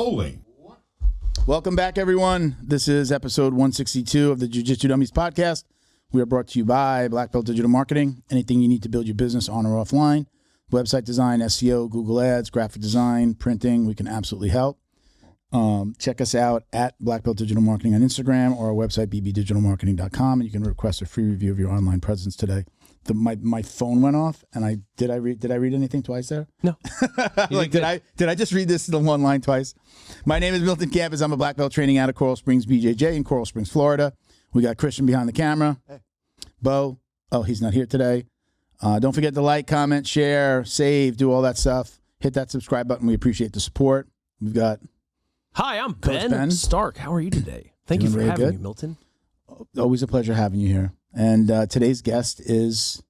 rolling. Welcome back, everyone. This is episode 162 of the Jiu Jitsu Dummies podcast. We are brought to you by Black Belt Digital Marketing. Anything you need to build your business on or offline. Website design, SEO, Google Ads, graphic design, printing. We can absolutely help. Check us out at Black Belt Digital Marketing on Instagram or our website, bbdigitalmarketing.com, and you can request a free review of your online presence today. My phone went off, and did I read anything twice there? No. Like did I just read this in one line twice? My name is Milton Campos. I'm a black belt training out of Coral Springs, BJJ in Coral Springs, Florida. We got Christian behind the camera. Hey. Bo. Oh, he's not here today. Don't forget to like, comment, share, save, do all that stuff. Hit that subscribe button. We appreciate the support. We've got Hi, I'm Ben Stark. How are you today? Thank you for having me, Milton. Always a pleasure having you here. And today's guest is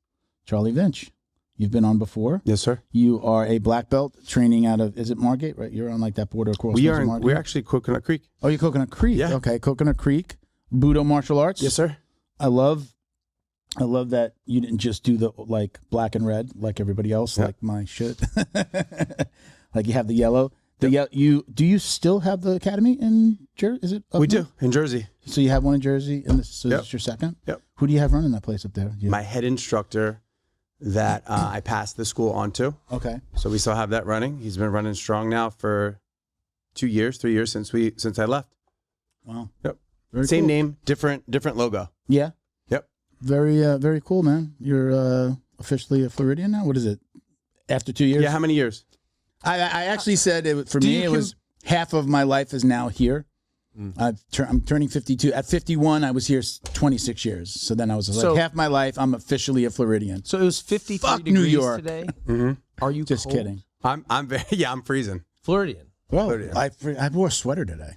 Charlie Vinch. You've been on before. Yes, sir. You are a black belt training out of, is it Margate, right? You're on like that border of Coral Springs and Margate? We're actually Coconut Creek. Oh, you're Coconut Creek? Yeah. Okay, Coconut Creek. Budo Martial Arts? Yes, sir. I love that you didn't just do the like black and red like everybody else, like my shit. Like you have the yellow. Do you still have the academy in Jersey? Is it? We do in Jersey. So you have one in Jersey, and this is your second. Yep. Who do you have running that place up there? My head instructor that I passed the school on to. Okay. So we still have that running. He's been running strong now for 3 years since I left. Wow. Yep. Very Same cool. name, different logo. Yeah. Yep. Very cool, man. You're officially a Floridian now. What is it? After 2 years? Yeah. How many years? I actually said for me it was half of my life is now here. I'm turning 52. At 51, I was here 26 years. So then I was like, half my life, I'm officially a Floridian. So it was 53 Fuck degrees New York. today. Mm-hmm. Are you just cold? kidding? I'm freezing. Floridian. Well, Floridian. I wore a sweater today.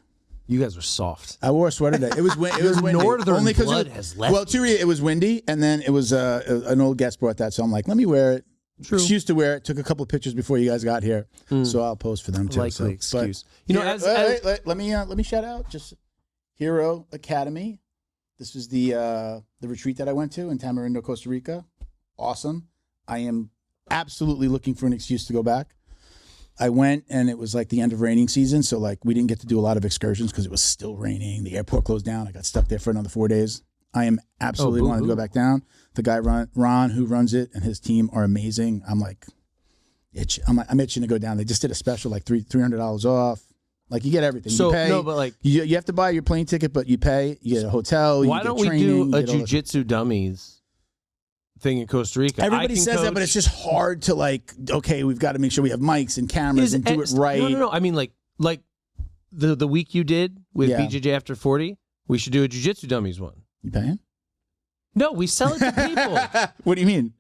You guys are soft. I wore a sweater today. It was windy. Northern Only blood has left. Well, it was windy, and then it was an old guest brought that, so I'm like, let me wear it. True. Excuse to wear it. Took a couple of pictures before you guys got here, so I'll post for them too. Likely excuse. But, let me shout out just Hero Academy. This was the retreat that I went to in Tamarindo, Costa Rica. Awesome. I am absolutely looking for an excuse to go back. I went and it was like the end of raining season, so like we didn't get to do a lot of excursions because it was still raining. The airport closed down. I got stuck there for another 4 days. I am absolutely wanting to go back down. The guy Ron who runs it and his team are amazing. I'm like, I'm itching to go down. They just did a special like $300 off. Like you get everything. So you pay, no, but like you have to buy your plane ticket, but you pay. You get a hotel. Why don't we do a Jiu Jitsu Dummies thing in Costa Rica? Everybody says that, but it's just hard to like. Okay, we've got to make sure we have mics and cameras and do it right. No. I mean, like the week you did with BJJ After 40, we should do a Jiu Jitsu Dummies one. You paying? No, we sell it to people. What do you mean?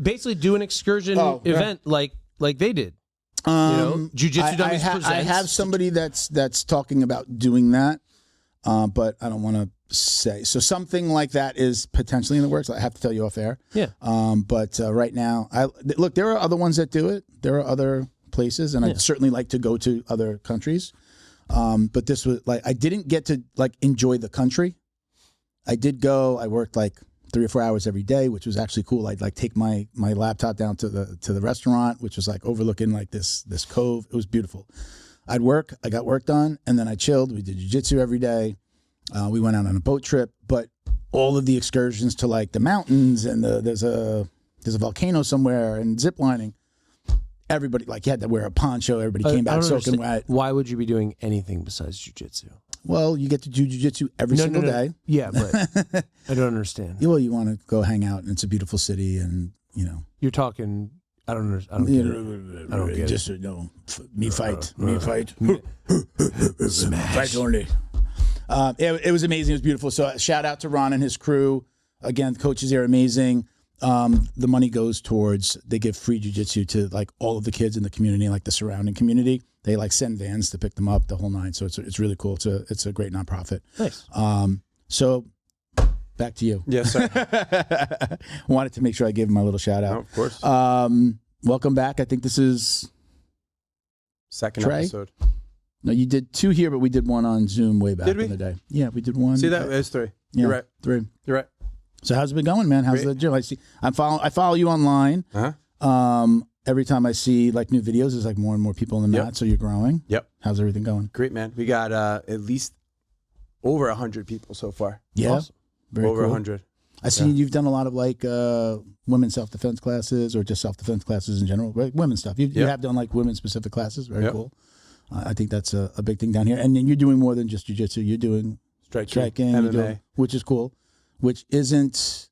Basically do an excursion event like they did. Jiu Jitsu Dummies presents. I have somebody that's talking about doing that, but I don't want to say. So something like that is potentially in the works. I have to tell you off air. Yeah. But right now, look, there are other ones that do it. There are other places, and I'd certainly like to go to other countries. But this was like I didn't get to like enjoy the country. I did go. I worked like 3 or 4 hours every day, which was actually cool. I'd like take my laptop down to the restaurant, which was like overlooking like this cove. It was beautiful. I'd work. I got work done, and then I chilled. We did jiu-jitsu every day. We went out on a boat trip, but all of the excursions to like the mountains and there's a volcano somewhere and zip lining. Everybody like you had to wear a poncho. Everybody came back soaking wet. Why would you be doing anything besides jiu-jitsu? Well, you get to do jiu-jitsu every single day. Yeah, but I don't understand. Well, you want to go hang out, and it's a beautiful city, and you know. You're talking. I don't understand. I don't get it. Just no, me fight. Smash. Fight only. It was amazing. It was beautiful. So shout out to Ron and his crew. Again, the coaches there are amazing. The money goes towards, they give free jiu-jitsu to like all of the kids in the community, like the surrounding community. They like send vans to pick them up, the whole nine. So it's really cool. It's a great nonprofit. Nice. So back to you. Yes, sir. Wanted to make sure I gave him a little shout out. No, of course. Welcome back. I think this is second Trey? episode. No, you did 2 here, but we did 1 on Zoom way back in the day. Yeah, we did 1. See that? It's 3. Yeah, You're right. 3. You're right. So how's it been going, man? How's the gym? I follow you online. Uh-huh. every time I see like new videos, there's like more and more people in the mat. So you're growing. Yep. How's everything going? Great, man. We got at least over 100 people so far. Yeah. Awesome. Very over cool. 100. I see you've done a lot of like women's self-defense classes or just self-defense classes in general, right? Women's stuff. You have done like women's specific classes. Very cool. I think that's a big thing down here. And then you're doing more than just jiu-jitsu. You're doing striking, MMA. which is cool, which isn't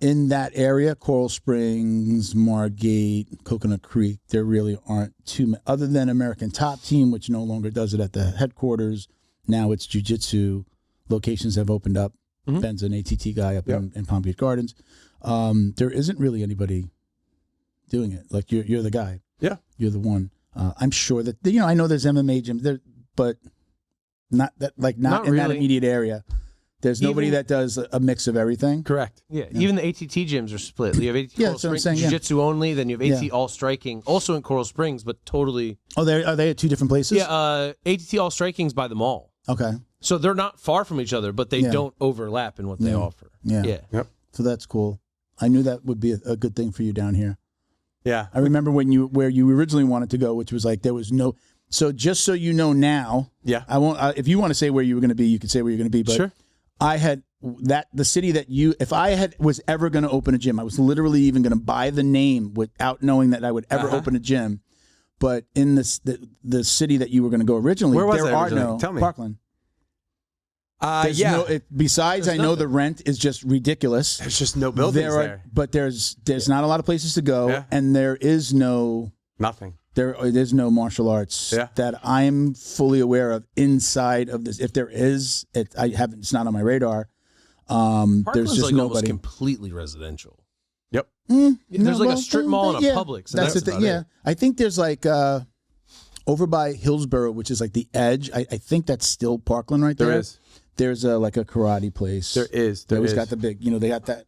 in that area. Coral Springs, Margate, Coconut Creek, there really aren't too many, other than American Top Team, which no longer does it at the headquarters. Now it's jiu-jitsu locations have opened up. Ben's an ATT guy up in Palm Beach Gardens. There isn't really anybody doing it. Like you're the guy. Yeah. You're the one. I'm sure that, I know there's MMA gyms there, but not in really. that immediate area. There's nobody that does a mix of everything. Correct. Yeah, even the ATT gyms are split. You have ATT Yeah, Coral that's what I'm Springs, saying, yeah. Jiu-Jitsu only, then you have ATT All Striking, also in Coral Springs, but totally... Oh, are they at two different places? Yeah, ATT All Striking's by the mall. Okay. So they're not far from each other, but they don't overlap in what they offer. Yeah. Yep. So that's cool. I knew that would be a good thing for you down here. Yeah. I remember where you originally wanted to go, which was like there was no... So just so you know now, I won't. If you want to say where you were going to be, you could say where you're going to be. But Sure. I had the city that if I was ever going to open a gym, I was literally even going to buy the name without knowing that I would ever open a gym. But in the city that you were going to go originally, Where was there I are originally? no Tell me. Parkland. Yeah. Besides, I know the rent is just ridiculous. There's just no buildings there. But there's not a lot of places to go, and there is no Nothing. There is no martial arts that I'm fully aware of inside of this. If there is, it's not on my radar. There's just like nobody. almost completely residential. Yep. There's like a strip mall and a Publix. That's the thing. Yeah, I think there's like over by Hillsborough, which is like the edge. I think that's still Parkland right there. There is. There's like a karate place. There is. They always got the big. They got that.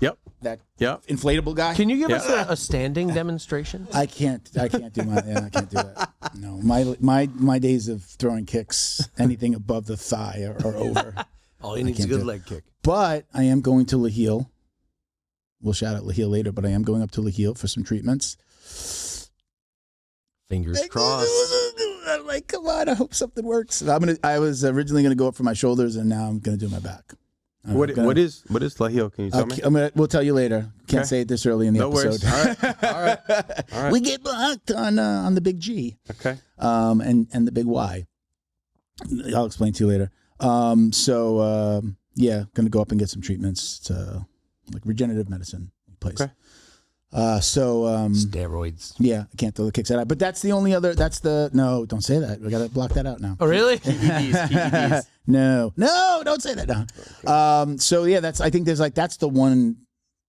Yep. That Yep. inflatable guy. Can you give us a standing demonstration? I can't do I can't do that. No, my days of throwing kicks, anything above the thigh are over. All you need is a good leg kick. But I am going to Leheal. We'll shout out Leheal later, but I am going up to Leheal for some treatments. Fingers crossed. I'm like, come on, I hope something works. I was originally gonna go up for my shoulders, and now I'm gonna do my back. What is Leheal? Can you tell me? We'll tell you later. Can't say it this early in the episode. Worries. All right. We get blocked on the big G. Okay. And the big Y. I'll explain to you later. Gonna go up and get some treatments to like regenerative medicine place. Okay. Steroids. Yeah, I can't throw the kicks out. But that's the only other. No, don't say that. We gotta block that out now. Oh, really? PEDs. No, don't say that now. Okay. I think there's like that's the one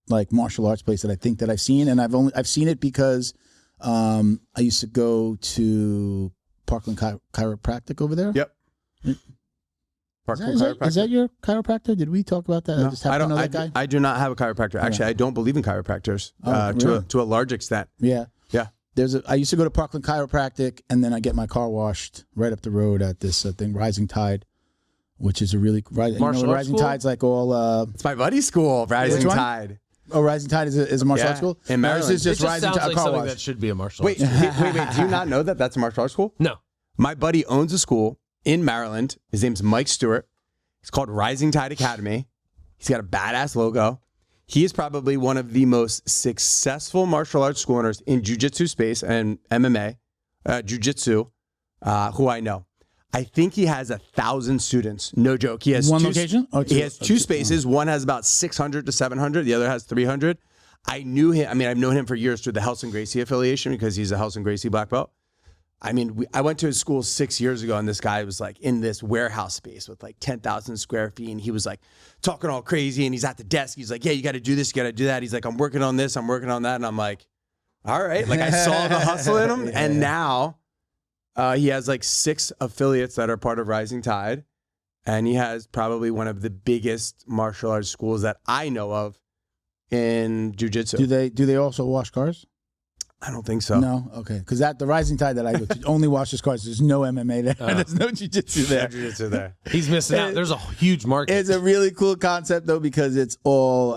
like martial arts place that I think that I've seen, and I've seen it because I used to go to Parkland Chiropractic over there. Yep. Is that your chiropractor? Did we talk about that? No, I just happen to know that guy. I do not have a chiropractor. Actually, I don't believe in chiropractors really? to a large extent. Yeah. Yeah. I used to go to Parkland Chiropractic, and then I get my car washed right up the road at this thing, Rising Tide, which is a really Rising Tide's like all. It's my buddy's school, Rising Tide. Oh, Rising Tide is a martial arts school? In Maryland. This is just it Rising sounds Tide like car something wash. that should be a martial arts. Wait. Do you not know that that's a martial arts school? No. My buddy owns a school in Maryland. His name's Mike Stewart. It's called Rising Tide Academy. He's got a badass logo. He is probably one of the most successful martial arts school owners in jiu-jitsu space and MMA, jiu-jitsu, who I know. I think he has 1,000 students. No joke. He has one location? He has two spaces. One has about 600 to 700. The other has 300. I knew him. I mean, I've known him for years through the House and Gracie affiliation because he's a House and Gracie black belt. I mean, I went to his school 6 years ago, and this guy was like in this warehouse space with like 10,000 square feet, and he was like talking all crazy, and he's at the desk. He's like, yeah, you got to do this, you got to do that. He's like, I'm working on this, I'm working on that, and I'm like, all right. Like I saw the hustle in him, and now he has like 6 affiliates that are part of Rising Tide, and he has probably one of the biggest martial arts schools that I know of in jiu-jitsu. Do they also wash cars? I don't think so. No, okay, because the Rising Tide that I go to only washes cars. There's no MMA there. There's no jiu-jitsu there. Jiu-jitsu there. He's missing out. There's a huge market. It's a really cool concept though, because it's all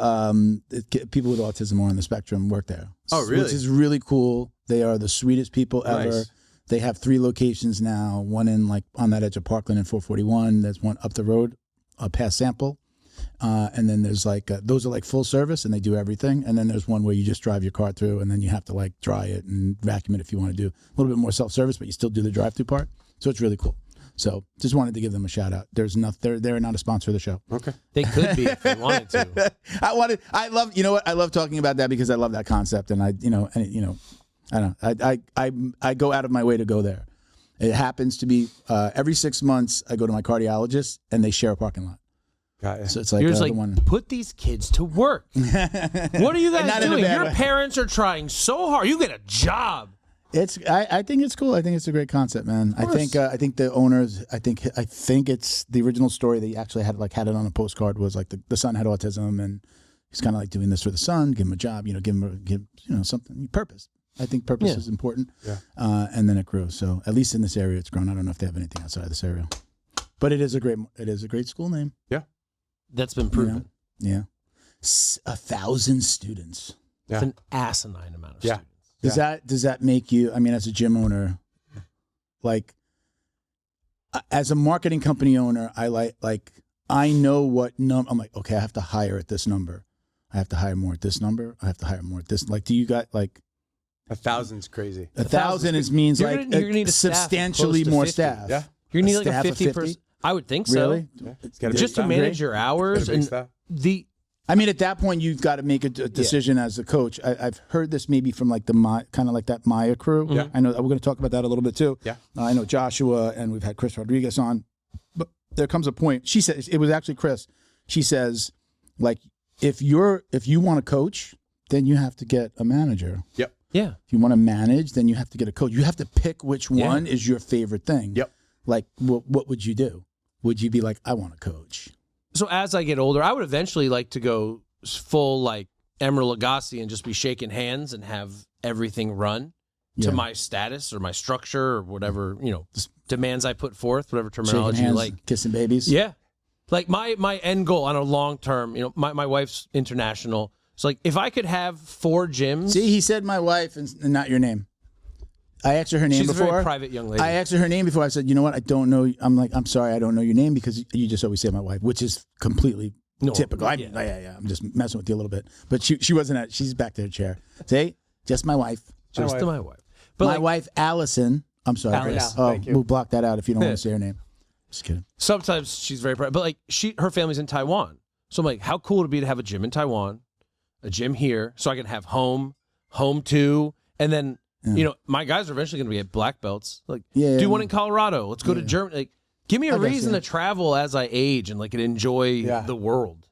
people with autism or on the spectrum work there. Oh, really? Which is really cool. They are the sweetest people ever. Nice. They have 3 locations now. One in like on that edge of Parkland and 441. There's one up the road, past Sample. And then there's like, those are like full service and they do everything. And then there's one where you just drive your car through and then you have to like dry it and vacuum it if you want to do a little bit more self-service, but you still do the drive-through part. So it's really cool. So just wanted to give them a shout out. There's they're not a sponsor of the show. Okay. They could be if they wanted to. I love, you know what? I love talking about that because I love that concept. And I don't know. I go out of my way to go there. It happens to be every 6 months I go to my cardiologist and they share a parking lot. Got it. So it's like, You're just the like, one. put these kids to work. What are you guys Not in a doing? bad Your way. parents are trying so hard. You get a job. I think it's cool. I think it's a great concept, man. I think the owners. I think it's the original story. They actually had it on a postcard. Was like the son had autism, and he's kind of like doing this for the son. Give him a job. Give him something purpose. I think purpose is important. Yeah. And then it grew. So at least in this area, it's grown. I don't know if they have anything outside of this area, but it is a great school name. Yeah. That's been proven. Yeah. 1,000 students. It's an asinine amount of students. Does that make you, I mean, as a gym owner, like, as a marketing company owner, I know what number, I'm like, okay, I have to hire at this number. I have to hire more at this number. I have to hire more at this. Like, do you got like 1,000's crazy. 1,000 means you're like gonna need a staff of substantially close to more 50. staff. Yeah. You're gonna need like staff a of 50 person. I would think so. Really? Yeah. It's gotta be Just to staff. manage your hours and the. I mean, at that point, you've got to make a decision as a coach. I've heard this maybe from like kind of like that Maya crew. Yeah. I know we're going to talk about that a little bit too. Yeah. I know Joshua and we've had Chris Rodriguez on, but there comes a point. She said it was actually Chris. She says, like, if you want to coach, then you have to get a manager. Yep. Yeah. If you want to manage, then you have to get a coach. You have to pick which one is your favorite thing. Yep. Like, what would you do? Would you be like, I want to coach? So as I get older, I would eventually like to go full like Emeril Lagasse and just be shaking hands and have everything run to my status or my structure or whatever, demands I put forth, whatever terminology Shaking you hands, like. kissing babies. Yeah. Like my end goal on a long term, my wife's international. So like if I could have 4 gyms. See, he said my wife and not your name. I asked her name She's before. a very private young lady. I asked her name before. I said, you know what? I don't know. I'm like, I'm sorry, I don't know your name because you just always say my wife, which is completely typical. I'm just messing with you a little bit. But she wasn't she's back to her chair. Say, just my wife. Just to my wife. But my wife, Allison. I'm sorry. Alice. Oh, we'll block that out if you don't want to say her name. Just kidding. Sometimes she's very private. But like her family's in Taiwan. So I'm like, how cool would it be to have a gym in Taiwan, a gym here, so I can have home too, and then my guys are eventually going to be at black belts. Like, do one in Colorado. Let's go to Germany. Like, give me a reason to travel as I age and like enjoy the world.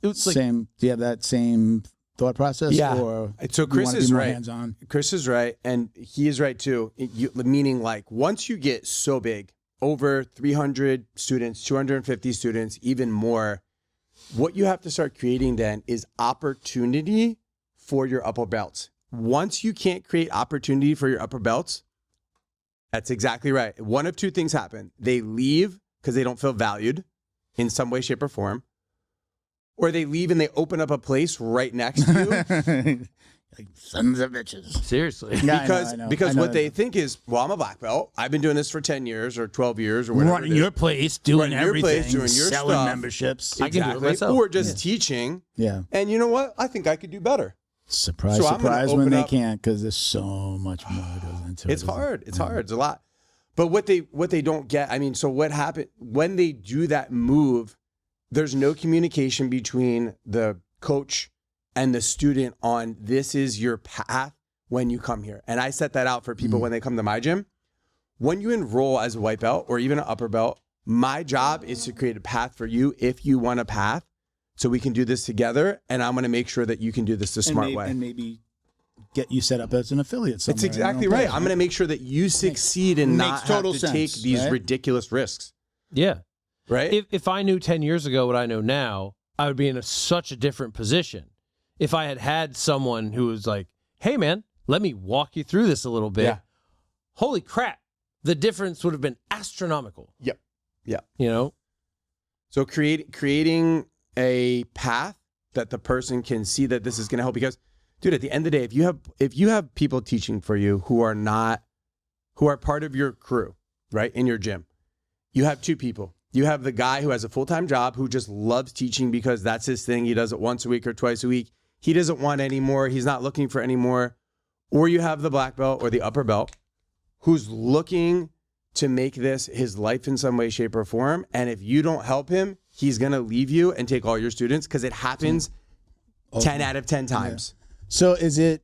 It's like, same. Do you have that same thought process? Yeah. Or so Chris is right. Hands-on? Chris is right, and he is right too. Meaning, like, once you get so big, over 300 students, 250 students, even more, what you have to start creating then is opportunity for your upper belts. Once you can't create opportunity for your upper belts, that's exactly right. One of 2 things happen. They leave because they don't feel valued in some way, shape, or form. Or they leave and they open up a place right next to you. Like sons of bitches. seriously. Yeah, because what they think is, well, I'm a black belt. I've been doing this for 10 years or 12 years or whatever. Running your place, doing everything, doing your selling stuff. memberships. I can do it myself. Or just teaching. Yeah. And you know what? I think I could do better. Surprise, So I'm gonna surprise when open they up- can't because there's so much more that goes into it. It's hard. It's hard. It's a lot. But what they don't get, I mean, so what happened when they do that move, there's no communication between the coach and the student on this is your path when you come here. And I set that out for people when they come to my gym. When you enroll as a white belt or even an upper belt, my job is to create a path for you if you want a path. So we can do this together, and I'm going to make sure that you can do this the smart way. And maybe get you set up as an affiliate somewhere. It's exactly right. I'm going to make sure that you succeed and not have to take these ridiculous risks. Yeah. Right? If I knew 10 years ago what I know now, I would be in such a different position. If I had someone who was like, hey, man, let me walk you through this a little bit. Yeah. Holy crap. The difference would have been astronomical. Yep. Yeah. You know? So creating a path that the person can see that this is going to help, because dude, at the end of the day, if you have people teaching for you who are part of your crew, right, in your gym, you have two people. You have the guy who has a full-time job who just loves teaching because that's his thing. He does it once a week or twice a week. He doesn't want any more. He's not looking for any more. Or you have the black belt or the upper belt who's looking to make this his life in some way, shape, or form. And if you don't help him, he's going to leave you and take all your students, because it happens 10 out of 10 times. Yeah. So is it,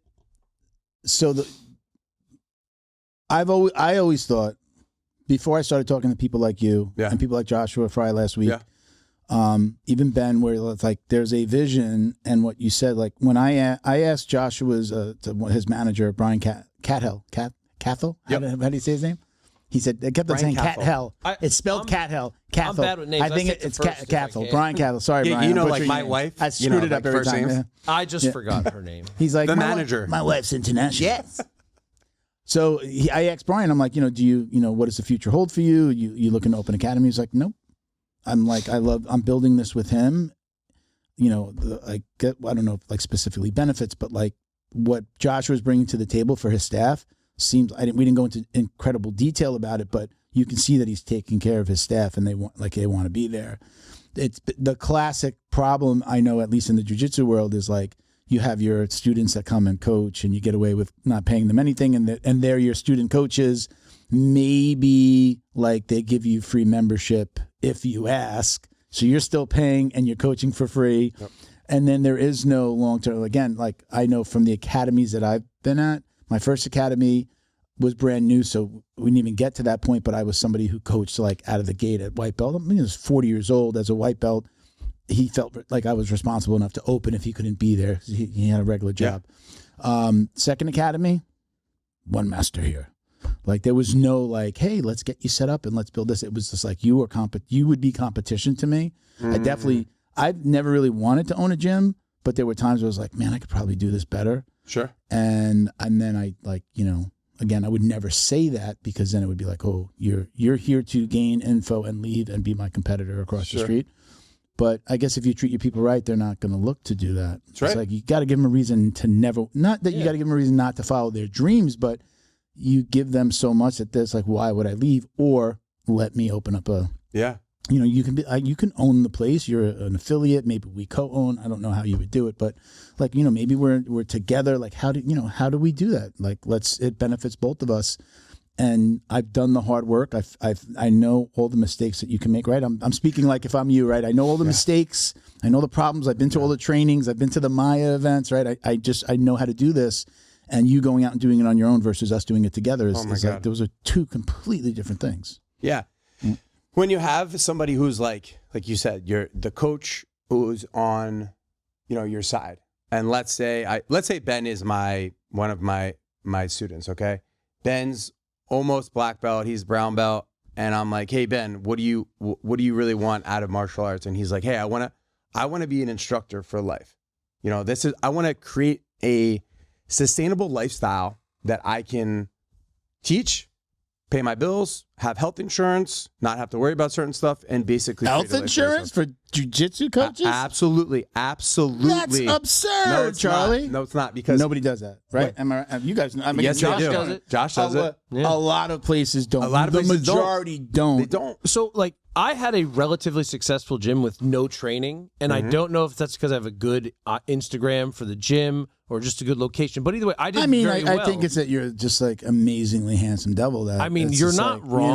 I always thought, before I started talking to people like you and people like Joshua Fry last week, even Ben, where it's like there's a vision, and what you said, like when I asked Joshua's his manager Brian Cathell, how do you say his name? He said they kept on saying Cathell. It's spelled Cathell. I'm bad with names. I think it's Cathell. Brian Cathell. Sorry, Yeah, Brian. you know, I'm like butchering my your name. wife. I screwed it up every first time. names. I just forgot her name. He's like the manager. My wife's international. Yes. So I asked Brian, I'm like, do you what does the future hold for you? You looking to open academy? He's like, nope. I'm like, I'm building this with him. I don't know if like specifically benefits, but like what Joshua's bringing to the table for his staff seems, we didn't go into incredible detail about it, but you can see that he's taking care of his staff and they want to be there. It's the classic problem I know, at least in the jiu-jitsu world, is like, you have your students that come and coach and you get away with not paying them anything, and they're your student coaches. Maybe like they give you free membership if you ask. So you're still paying and you're coaching for free. Yep. And then there is no long-term. Again, like I know from the academies that I've been at, my first academy was brand new, so we didn't even get to that point, but I was somebody who coached like out of the gate at white belt. I was 40 years old as a white belt. He felt like I was responsible enough to open if he couldn't be there. He had a regular job. Yeah. Second academy, one master here. Like there was no like, hey, let's get you set up and let's build this. It was just like you would be competition to me. I've never really wanted to own a gym, but there were times where I was like, man, I could probably do this better. Sure. And then I like, again, I would never say that, because then it would be like, oh, you're here to gain info and leave and be my competitor across the street. But I guess if you treat your people right, they're not going to look to do that. That's right. It's like you got to give them a reason to not that you got to give them a reason not to follow their dreams, but you give them so much that there's like, why would I leave? Or let me open up a you can be you can own the place. You're an affiliate. Maybe we co-own. I don't know how you would do it, but like maybe we're together. Like how do we do that? Like it benefits both of us. And I've done the hard work. I know all the mistakes that you can make, right? I'm speaking like if I'm you, right? I know all the mistakes. I know the problems. I've been to all the trainings. I've been to the Maya events, right? I know how to do this. And you going out and doing it on your own versus us doing it together is like, those are two completely different things. Yeah. When you have somebody who's like you said, you're the coach who's on, your side. And let's say Ben is one of my students, okay? Ben's almost black belt, he's brown belt, and I'm like, hey Ben, what do you really want out of martial arts? And he's like, hey, I want to be an instructor for life. I want to create a sustainable lifestyle that I can teach, pay my bills, have health insurance, not have to worry about certain stuff, and basically health insurance for jiu-jitsu coaches? Absolutely. That's absurd, Charlie. No, it's not, because nobody does that, right? Am I right? You guys know. Yes, Josh does it. Josh does it. A lot of places don't. The majority don't. They don't. So like I had a relatively successful gym with no training, and I don't know if that's because I have a good Instagram for the gym or just a good location. But either way, I did very well. I think it's that you're just like amazingly handsome devil. You're not wrong.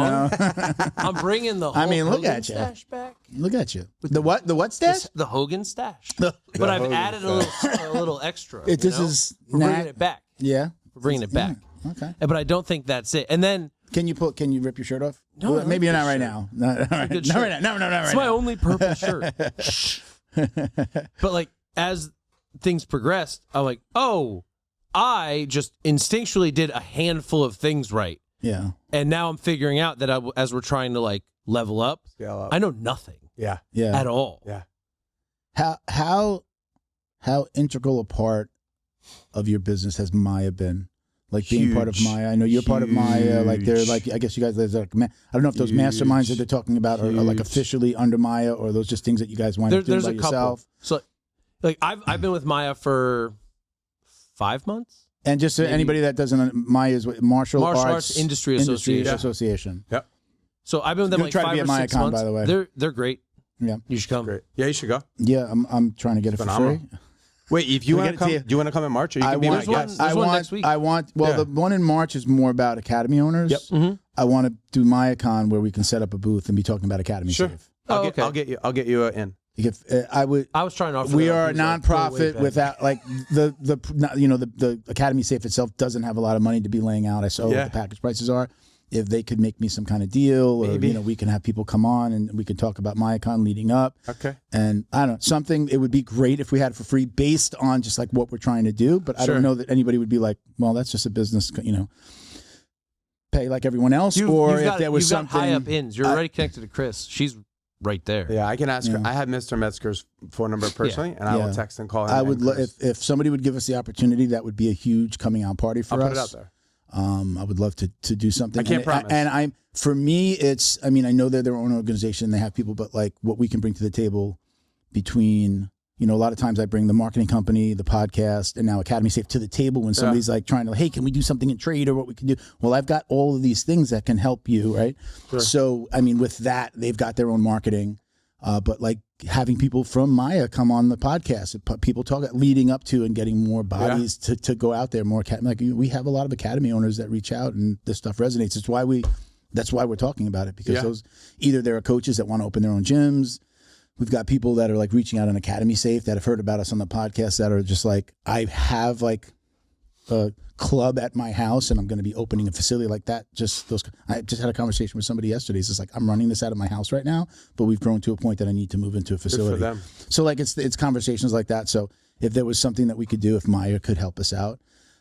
I'm bringing the whole look Hogan at you. stash back. Look at you. The what? The what stash? The Hogan stash. But I've added a little extra. We're bringing it back. Yeah. We're bringing it back. Okay. But I don't think that's it. And then Can you rip your shirt off? No, well, maybe not right now. Not right now. No, it's my only purple shirt. But like as things progressed, I'm like, oh, I just instinctually did a handful of things right. Yeah. And now I'm figuring out that as we're trying to like level up, scale up, I know nothing. Yeah. At all. Yeah. How integral a part of your business has Maya been? Like being part of Maya. I know you're part of Maya. Like they're like, I guess you guys, there's like, I don't know if those masterminds that they're talking about are like officially under Maya, or those just things that you guys wind up doing by yourself. So, like I've been with Maya for 5 months. And just so anybody that doesn't, Maya is what, Martial Arts Industry Association. Yep. So I've been with them like 5 or 6 months. By the way. They're great. Yeah. You should come. Great. Yeah, you should go. Yeah, I'm trying to get it for free. Wait, if you want to come, do you want to come in March? Or you can be my guest. There's one next week. The one in March is more about academy owners. Yep. Mm-hmm. I want to do MayaCon where we can set up a booth and be talking about academy safe. I'll get you in. If I was trying to offer. We are a nonprofit without like the academy safe itself doesn't have a lot of money to be laying out. I saw what the package prices are. If they could make me some kind of deal, or we can have people come on and we could talk about MayaCon leading up. Okay. And I don't know, something, it would be great if we had it for free based on just like what we're trying to do. But I don't know that anybody would be like, well, that's just a business, pay like everyone else. If there was something high up ins, you're already connected to Chris. She's right there. Yeah, I can ask her. I have Mr. Metzger's phone number personally, and I will text and call him. I would if somebody would give us the opportunity, that would be a huge coming out party for us. I'll put it out there. I would love to do something. I can't promise. And for me, it's, I mean, I know they're their own organization, they have people, but like what we can bring to the table between, a lot of times I bring the marketing company, the podcast, and now Academy Safe to the table when somebody's like trying to, hey, can we do something in trade or what we can do? Well, I've got all of these things that can help you, right? Sure. So, I mean, with that, they've got their own marketing. But like having people from Maya come on the podcast, people talk leading up to and getting more bodies to go out there, more like we have a lot of academy owners that reach out and this stuff resonates. That's why we're talking about it, because those, either there are coaches that want to open their own gyms. We've got people that are like reaching out on Academy Safe that have heard about us on the podcast that are just like, I have like a club at my house and I'm going to be opening a facility like that. I just had a conversation with somebody yesterday. It's just like, I'm running this out of my house right now, but we've grown to a point that I need to move into a facility. Good for them. So like it's conversations like that. So if there was something that we could do, if Maya could help us out,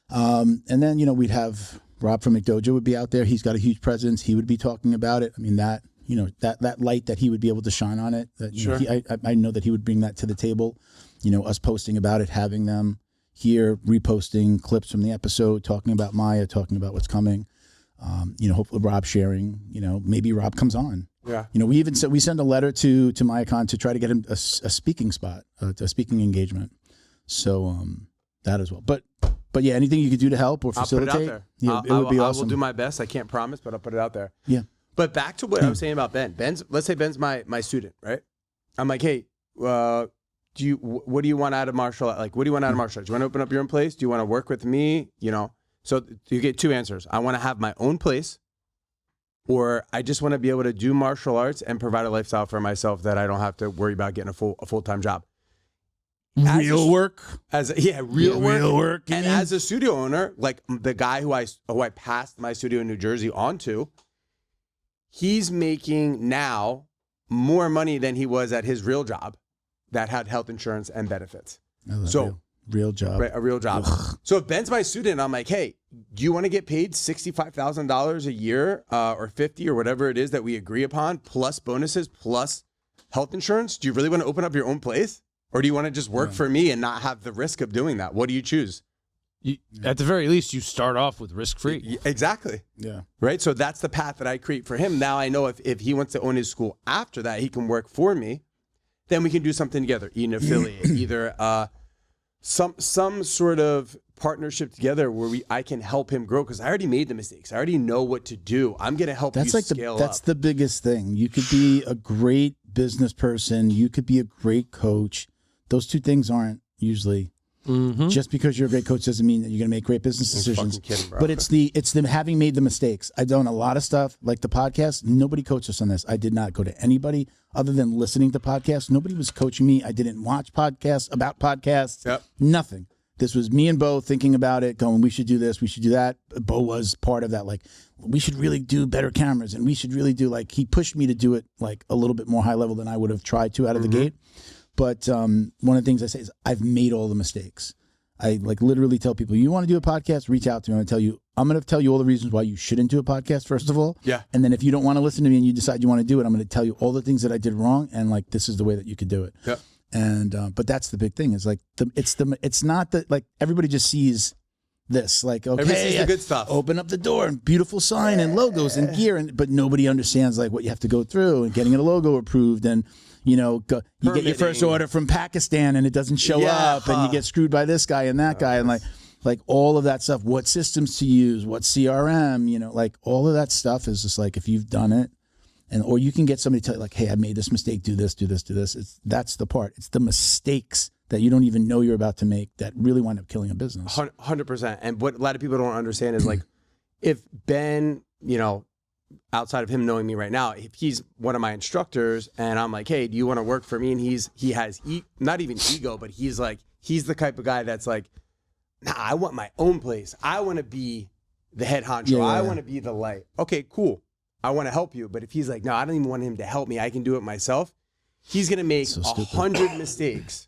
and then we'd have Rob from McDojo would be out there. He's got a huge presence. He would be talking about it. I mean that light that he would be able to shine on it. I know that he would bring that to the table. Us posting about it, having them here, reposting clips from the episode, talking about Maya, talking about what's coming. Hopefully Rob sharing, maybe Rob comes on. Yeah. We even said we send a letter to MayaCon to try to get him a speaking spot, a speaking engagement. So that as well. But yeah, anything you could do to help or facilitate, I'll put it out there. It would be awesome. I will do my best. I can't promise, but I'll put it out there. Yeah. But back to what I was saying about Ben. Let's say Ben's my student, right? I'm like, hey, what do you want out of martial art? Like, what do you want out of martial arts? Do you want to open up your own place? Do you want to work with me? So you get two answers. I want to have my own place, or I just want to be able to do martial arts and provide a lifestyle for myself that I don't have to worry about getting a full-time job. Real work. Real work. And as a studio owner, like the guy who I passed my studio in New Jersey onto, he's making now more money than he was at his real job that had health insurance and benefits. So real job. Right, a real job. Ugh. So if Ben's my student, I'm like, hey, do you want to get paid $65,000 a year or $50 or whatever it is that we agree upon, plus bonuses, plus health insurance? Do you really want to open up your own place? Or do you want to just work for me and not have the risk of doing that? What do you choose? At the very least, you start off with risk-free. Exactly. Yeah. Right? So that's the path that I create for him. Now I know if he wants to own his school after that, he can work for me. Then we can do something together, an affiliate, either some sort of partnership together where I can help him grow, because I already made the mistakes. I already know what to do. I'm going to help you scale up. That's the biggest thing. You could be a great business person. You could be a great coach. Those two things aren't usually just because you're a great coach doesn't mean that you're going to make great business decisions. Kidding, bro. But it's them having made the mistakes. I've done a lot of stuff like the podcast. Nobody coached us on this. I did not go to anybody other than listening to podcasts. Nobody was coaching me. I didn't watch podcasts about podcasts. Yep. Nothing. This was me and Bo thinking about it, going, we should do this, we should do that. Bo was part of that. Like, we should really do better cameras, and we should really do, like, he pushed me to do it like a little bit more high level than I would have tried to out of the gate. But one of the things I say is I've made all the mistakes. I like literally tell people, you want to do a podcast, reach out to me. I'm going to tell you all the reasons why you shouldn't do a podcast, first of all. Yeah. And then if you don't want to listen to me and you decide you want to do it, I'm going to tell you all the things that I did wrong. And like, this is the way that you could do it. Yeah. And, but that's the big thing is like, it's not that like everybody just sees this. Like, Everybody sees okay, the good stuff. Open up the door and beautiful sign and logos and gear, but nobody understands like what you have to go through and getting a logo approved and. You know, you get your first order from Pakistan and it doesn't show up, and you get screwed by this guy and that guy, and like all of that stuff. What systems to use? What CRM? You know, like all of that stuff is just like if you've done it, and or you can get somebody to tell you like, hey, I made this mistake. Do this, do this, do this. That's the part. It's the mistakes that you don't even know you're about to make that really wind up killing a business. 100%. And what a lot of people don't understand is like, if Ben, you know, outside of him knowing me right now, if he's one of my instructors and I'm like, hey, do you want to work for me? And he has not even ego, but he's the type of guy that's like, nah, I want my own place. I want to be the head honcho. I want to be the light. Okay, cool. I want to help you. But if he's like, no, I don't even want him to help me. I can do it myself. He's going to make 100 mistakes.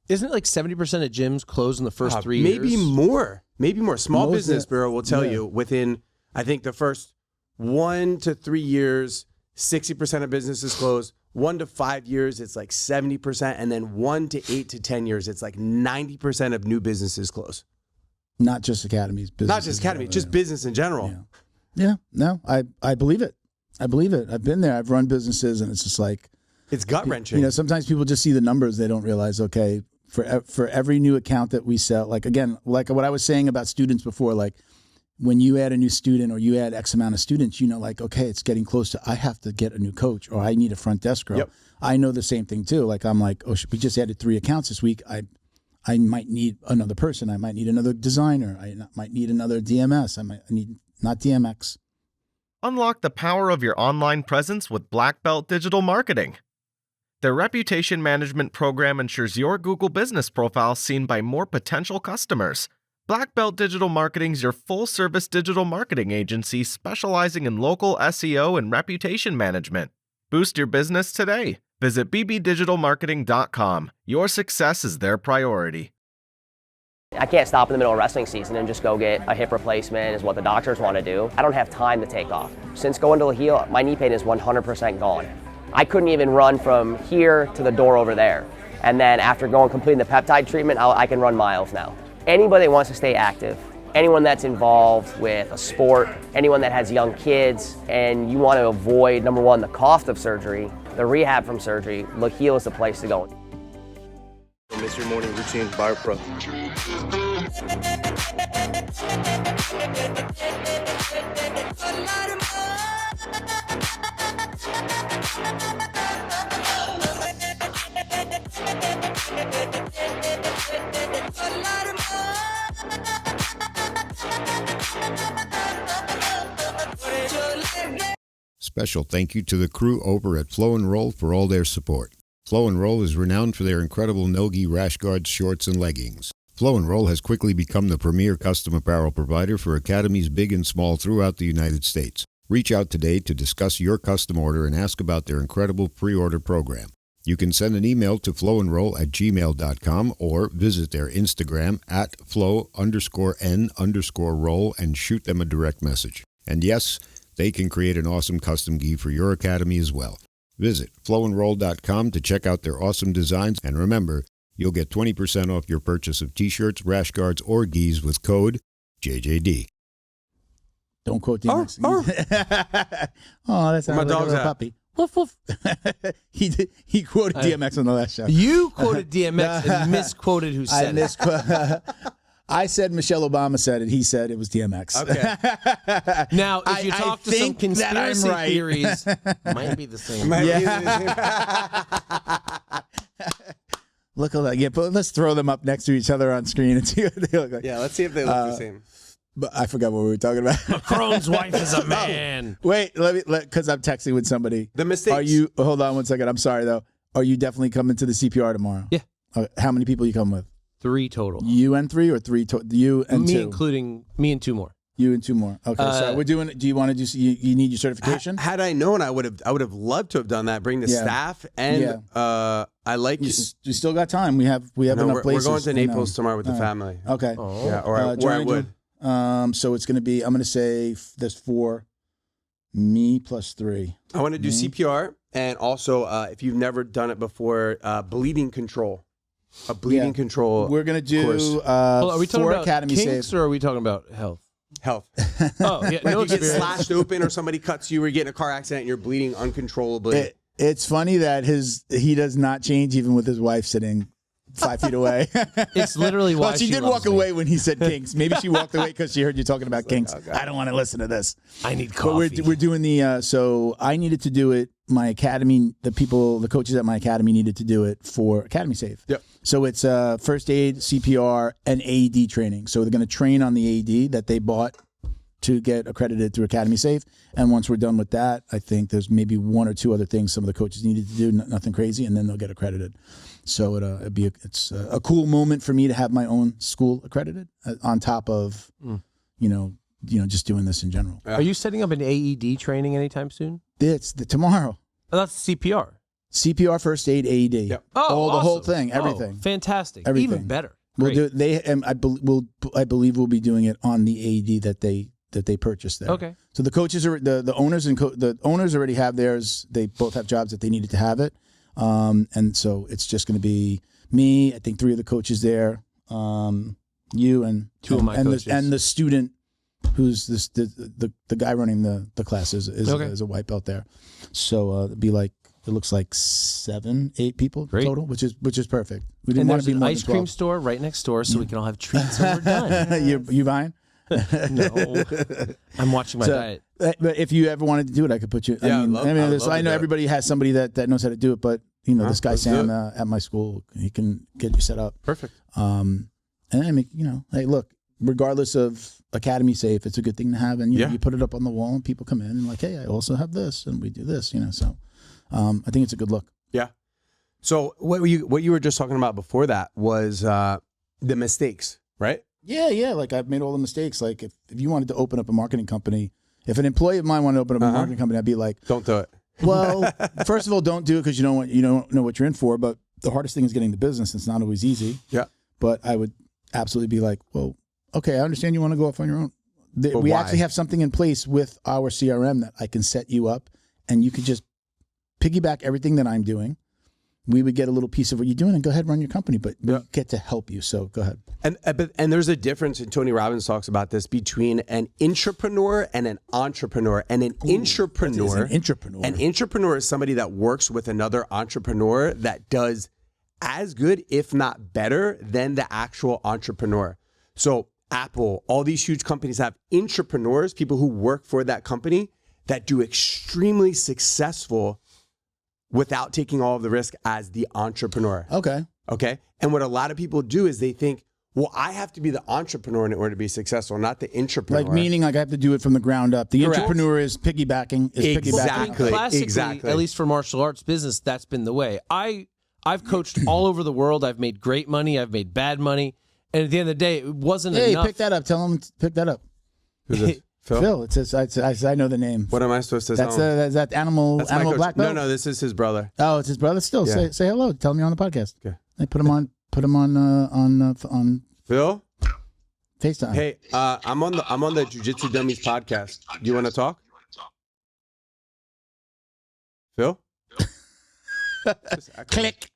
Isn't it like 70% of gyms close in the first 3 years? Maybe more. Small Business Bureau will tell you within, I think, the first 1 to 3 years, 60% of businesses close. 1 to 5 years, it's like 70%. And then 1 to 8 to 10 years, it's like 90% of new businesses close. Not just academies. Not just academies, just business in general. Yeah, no, I believe it. I believe it. I've been there. I've run businesses, and it's just like... It's gut-wrenching. You know, sometimes people just see the numbers. They don't realize, okay, for every new account that we sell, like, again, like what I was saying about students before, like, when you add a new student or you add X amount of students, you know, like, okay, it's getting close to, I have to get a new coach or I need a front desk girl. Yep. I know the same thing too. Like, I'm like, oh, we just added 3 accounts this week. I might need another person. I might need another designer. I might need another DMS. I need, not DMX. Unlock the power of your online presence with Black Belt Digital Marketing. Their reputation management program ensures your Google business profile is seen by more potential customers. Black Belt Digital Marketing is your full-service digital marketing agency specializing in local SEO and reputation management. Boost your business today. Visit bbdigitalmarketing.com. Your success is their priority. I can't stop in the middle of wrestling season and just go get a hip replacement is what the doctors want to do. I don't have time to take off. Since going to Leheal, my knee pain is 100% gone. I couldn't even run from here to the door over there. And then after completing the peptide treatment, I can run miles now. Anybody that wants to stay active, anyone that's involved with a sport, anyone that has young kids, and you want to avoid, number one, the cost of surgery, the rehab from surgery, Leheal is the place to go. Miss your morning routine, BioPro. Special thank you to the crew over at Flow and Roll for all their support. Flow and Roll is renowned for their incredible no-gi rash guards, shorts, and leggings. Flow and Roll has quickly become the premier custom apparel provider for academies big and small throughout the United States. Reach out today to discuss your custom order and ask about their incredible pre-order program. You can send an email to flowandroll@gmail.com or visit their Instagram at flow_n_roll and shoot them a direct message. And yes, they can create an awesome custom gi for your academy as well. Visit flowandroll.com to check out their awesome designs, and remember, you'll get 20% off your purchase of t-shirts, rash guards, or gis with code JJD. Don't quote DMX. Oh, that's my dog's like a puppy. Woof, woof. He quoted DMX on the last show. You quoted DMX and misquoted who said it. I said Michelle Obama said it. He said it was DMX. Okay. Now, if you talk to some conspiracy right. theories, might be the same. Look alike. Yeah, but let's throw them up next to each other on screen and see what they look like. Yeah, let's see if they look the same. But I forgot what we were talking about. Macron's wife is a man. Wait, because I'm texting with somebody. The mistakes. Are you? Hold on one second. I'm sorry though. Are you definitely coming to the CPR tomorrow? Yeah. How many people you come with? 3 total. You and 3 or 3? You and 2. Me including me and 2 more. You and 2 more. Okay, so we're doing. Do you want to do? You need your certification? Had I known, I would have loved to have done that. Bring the staff and I like. You still got time. We have enough places. We're going to Naples tomorrow with the family. Okay. Oh. Yeah, or I would. So it's going to be. I'm going to say there's 4. Me plus 3. I want to do CPR and also if you've never done it before, bleeding control. A bleeding control. We're gonna do Hold on, are we talking 4 about Academy kinks safe. or are we talking about health? Health. Oh, yeah, no You get experience. slashed open or somebody cuts you or you get in a car accident and you're bleeding uncontrollably. It's funny that he does not change even with his wife sitting 5 feet away. It's literally why well, she did loves walk me. away when he said kinks. Maybe she walked away because she heard you talking about kinks. I don't want to listen to this. I need But coffee. we're doing the so I needed to do it. My academy, the coaches at my academy needed to do it for Academy Safe. Yep. So it's first aid, CPR, and AED training. So they're going to train on the AED that they bought to get accredited through Academy Safe. And once we're done with that, I think there's maybe 1 or 2 other things some of the coaches needed to do, nothing crazy, and then they'll get accredited. So it's a cool moment for me to have my own school accredited on top of just doing this in general. Are you setting up an AED training anytime soon? It's tomorrow. Oh, that's CPR. CPR, first aid, AED. Yep. Oh, the whole awesome. thing, everything. Oh, fantastic. Everything. Even better. We'll Great. do it. I believe we'll be doing it on the AED that they purchased there. Okay. So the coaches are the owners and the owners already have theirs. They both have jobs that they needed to have it, and so it's just going to be me. I think 3 of the coaches there, you and 2 of my and coaches. and the student who's the guy running the class is a white belt there. So it'd be like. It looks like 7, 8 people Great. total, which is perfect. We And didn't want there's to be an more ice than cream 12. store right next door so we can all have treats when we're done. you buying? No. I'm watching my diet. But if you ever wanted to do it, I could put you. Yeah, I I'd love to I know do it. everybody has somebody that knows how to do it, but this guy let's do Sam it. at my school, he can get you set up. Perfect. And I mean, hey, look, regardless of Academy Safe, it's a good thing to have, and you put it up on the wall, and people come in and like, hey, I also have this, and we do this, So, I think it's a good look. Yeah. So what you were just talking about before that was the mistakes, right? Yeah. Like I've made all the mistakes. Like if you wanted to open up a marketing company, if an employee of mine wanted to open up a marketing company, I'd be like, Don't do it. well, first of all, don't do it because you don't know what you're in for. But the hardest thing is getting the business. It's not always easy. Yeah. But I would absolutely be like, well, okay, I understand you want to go off on your own. But We why? actually have something in place with our CRM that I can set you up, and you could just piggyback everything that I'm doing. We would get a little piece of what you're doing and go ahead and run your company, but we get to help you. So go ahead. And there's a difference, and Tony Robbins talks about this, between an intrapreneur and an entrepreneur. And an intrapreneur, An entrepreneur is somebody that works with another entrepreneur that does as good, if not better, than the actual entrepreneur. So Apple, all these huge companies have intrapreneurs, people who work for that company that do extremely successful without taking all of the risk as the entrepreneur. Okay. Okay. And what a lot of people do is they think, well, I have to be the entrepreneur in order to be successful, not the intrapreneur. Like meaning like I have to do it from the ground up. The Correct. entrepreneur is piggybacking. Exactly. Classically, at least for martial arts business, that's been the way. I've coached all over the world. I've made great money. I've made bad money. And at the end of the day, it wasn't Hey, enough. pick that up. Tell him to pick that up. Who's this? Phil? Phil. It says, I know the name. What am I supposed to That's tell him? that animal That's my coach. black belt. No, this is his brother. Oh, it's his brother. Still, Yeah. say hello. Tell him you're on the podcast. Okay. Hey, put him on Phil? FaceTime. Hey, I'm on the Jiu Jitsu Dummies podcast. Do you want to talk? Phil? Click.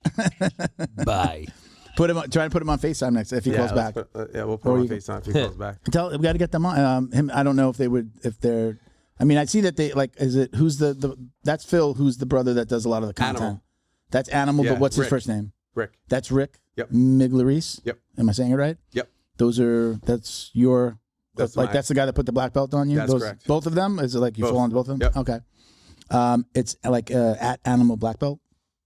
Bye. Try to put him on FaceTime next if he calls back. We'll put him on FaceTime if he calls back. We got to get them on him. I don't know if they're. I mean, I see that they like. Is it who's the? That's Phil, who's the brother that does a lot of the content. Animal. That's Animal, Yeah, but what's his Rick. first name? Rick. That's Rick. Yep. Miglioris. Yep. Am I saying it right? Yep. That's your. That's that's the guy that put the black belt on you. That's correct. Both of them. Is it like you Both. fall on both of them? Yep. Okay. It's like at Animal Black Belt.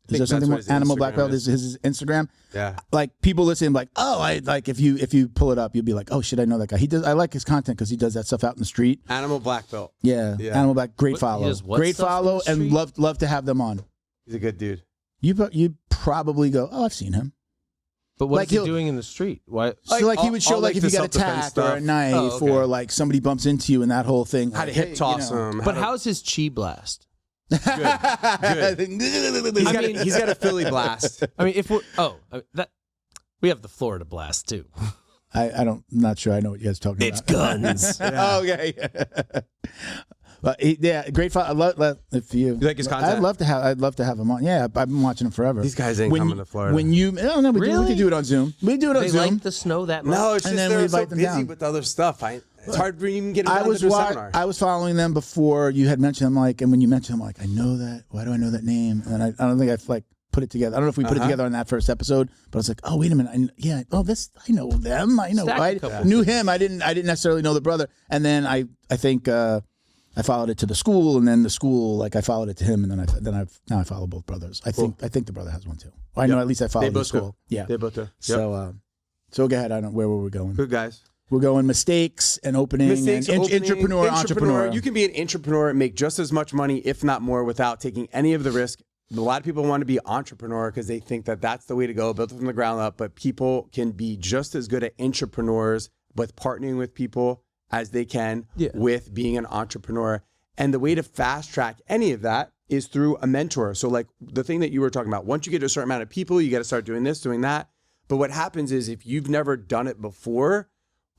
Is think there something more? that's what his Animal Instagram Black Belt is. is his Instagram. Yeah. Like people listen, like, oh, I like if you pull it up, you'll be like, oh shit, I know that guy. He does. I like his content because he does that stuff out in the street. Animal Black Belt. Yeah, Yeah. Animal Black, great What- he follow, does what great stuff in follow, the and street? love to have them on. He's a good dude. You probably go, oh, I've seen him. But what Like is he he'll- doing in the street? Why? So like he would show all, like like, if you the got self-defense attacked or a stuff. knife Oh, okay. or like somebody bumps into you and that whole thing. How to like, hip hey, toss you know. him. But how's his chi blast? He's got a Philly blast. I mean, if we're we have the Florida blast too. I'm not sure I know what you guys are talking It's about. guns. Okay. But yeah, great fight. I love if you like his content? I'd love to have him on. Yeah, I've been watching him forever. These guys ain't coming to Florida. When you, I don't know, we can do it on Zoom. We do it on They Zoom. like the snow that much? No, it's And just then we they're so invite them busy down. with other stuff. It's hard for you to even get them down to do a seminar. I was following them before you had mentioned them, like, and when you mentioned them, like, I know that. Why do I know that name? And I don't think I've like put it together. I don't know if we put it together on that first episode, but I was like, oh, wait a minute. I know them. I know. I knew him. I didn't necessarily know the brother. And then I think I followed it to the school, and then the school, like, I followed it to him, and then now I follow both brothers. I think the brother has one too. Well, I know at least I followed the school. Yeah, they both do. Yep. So go ahead. Where were we going? Good guys. We're going mistakes and opening. Entrepreneur. You can be an entrepreneur and make just as much money, if not more, without taking any of the risk. A lot of people want to be entrepreneur because they think that that's the way to go, build it from the ground up. But people can be just as good at entrepreneurs with partnering with people as they can with being an entrepreneur. And the way to fast track any of that is through a mentor. So like the thing that you were talking about, once you get to a certain amount of people, you got to start doing this, doing that. But what happens is if you've never done it before,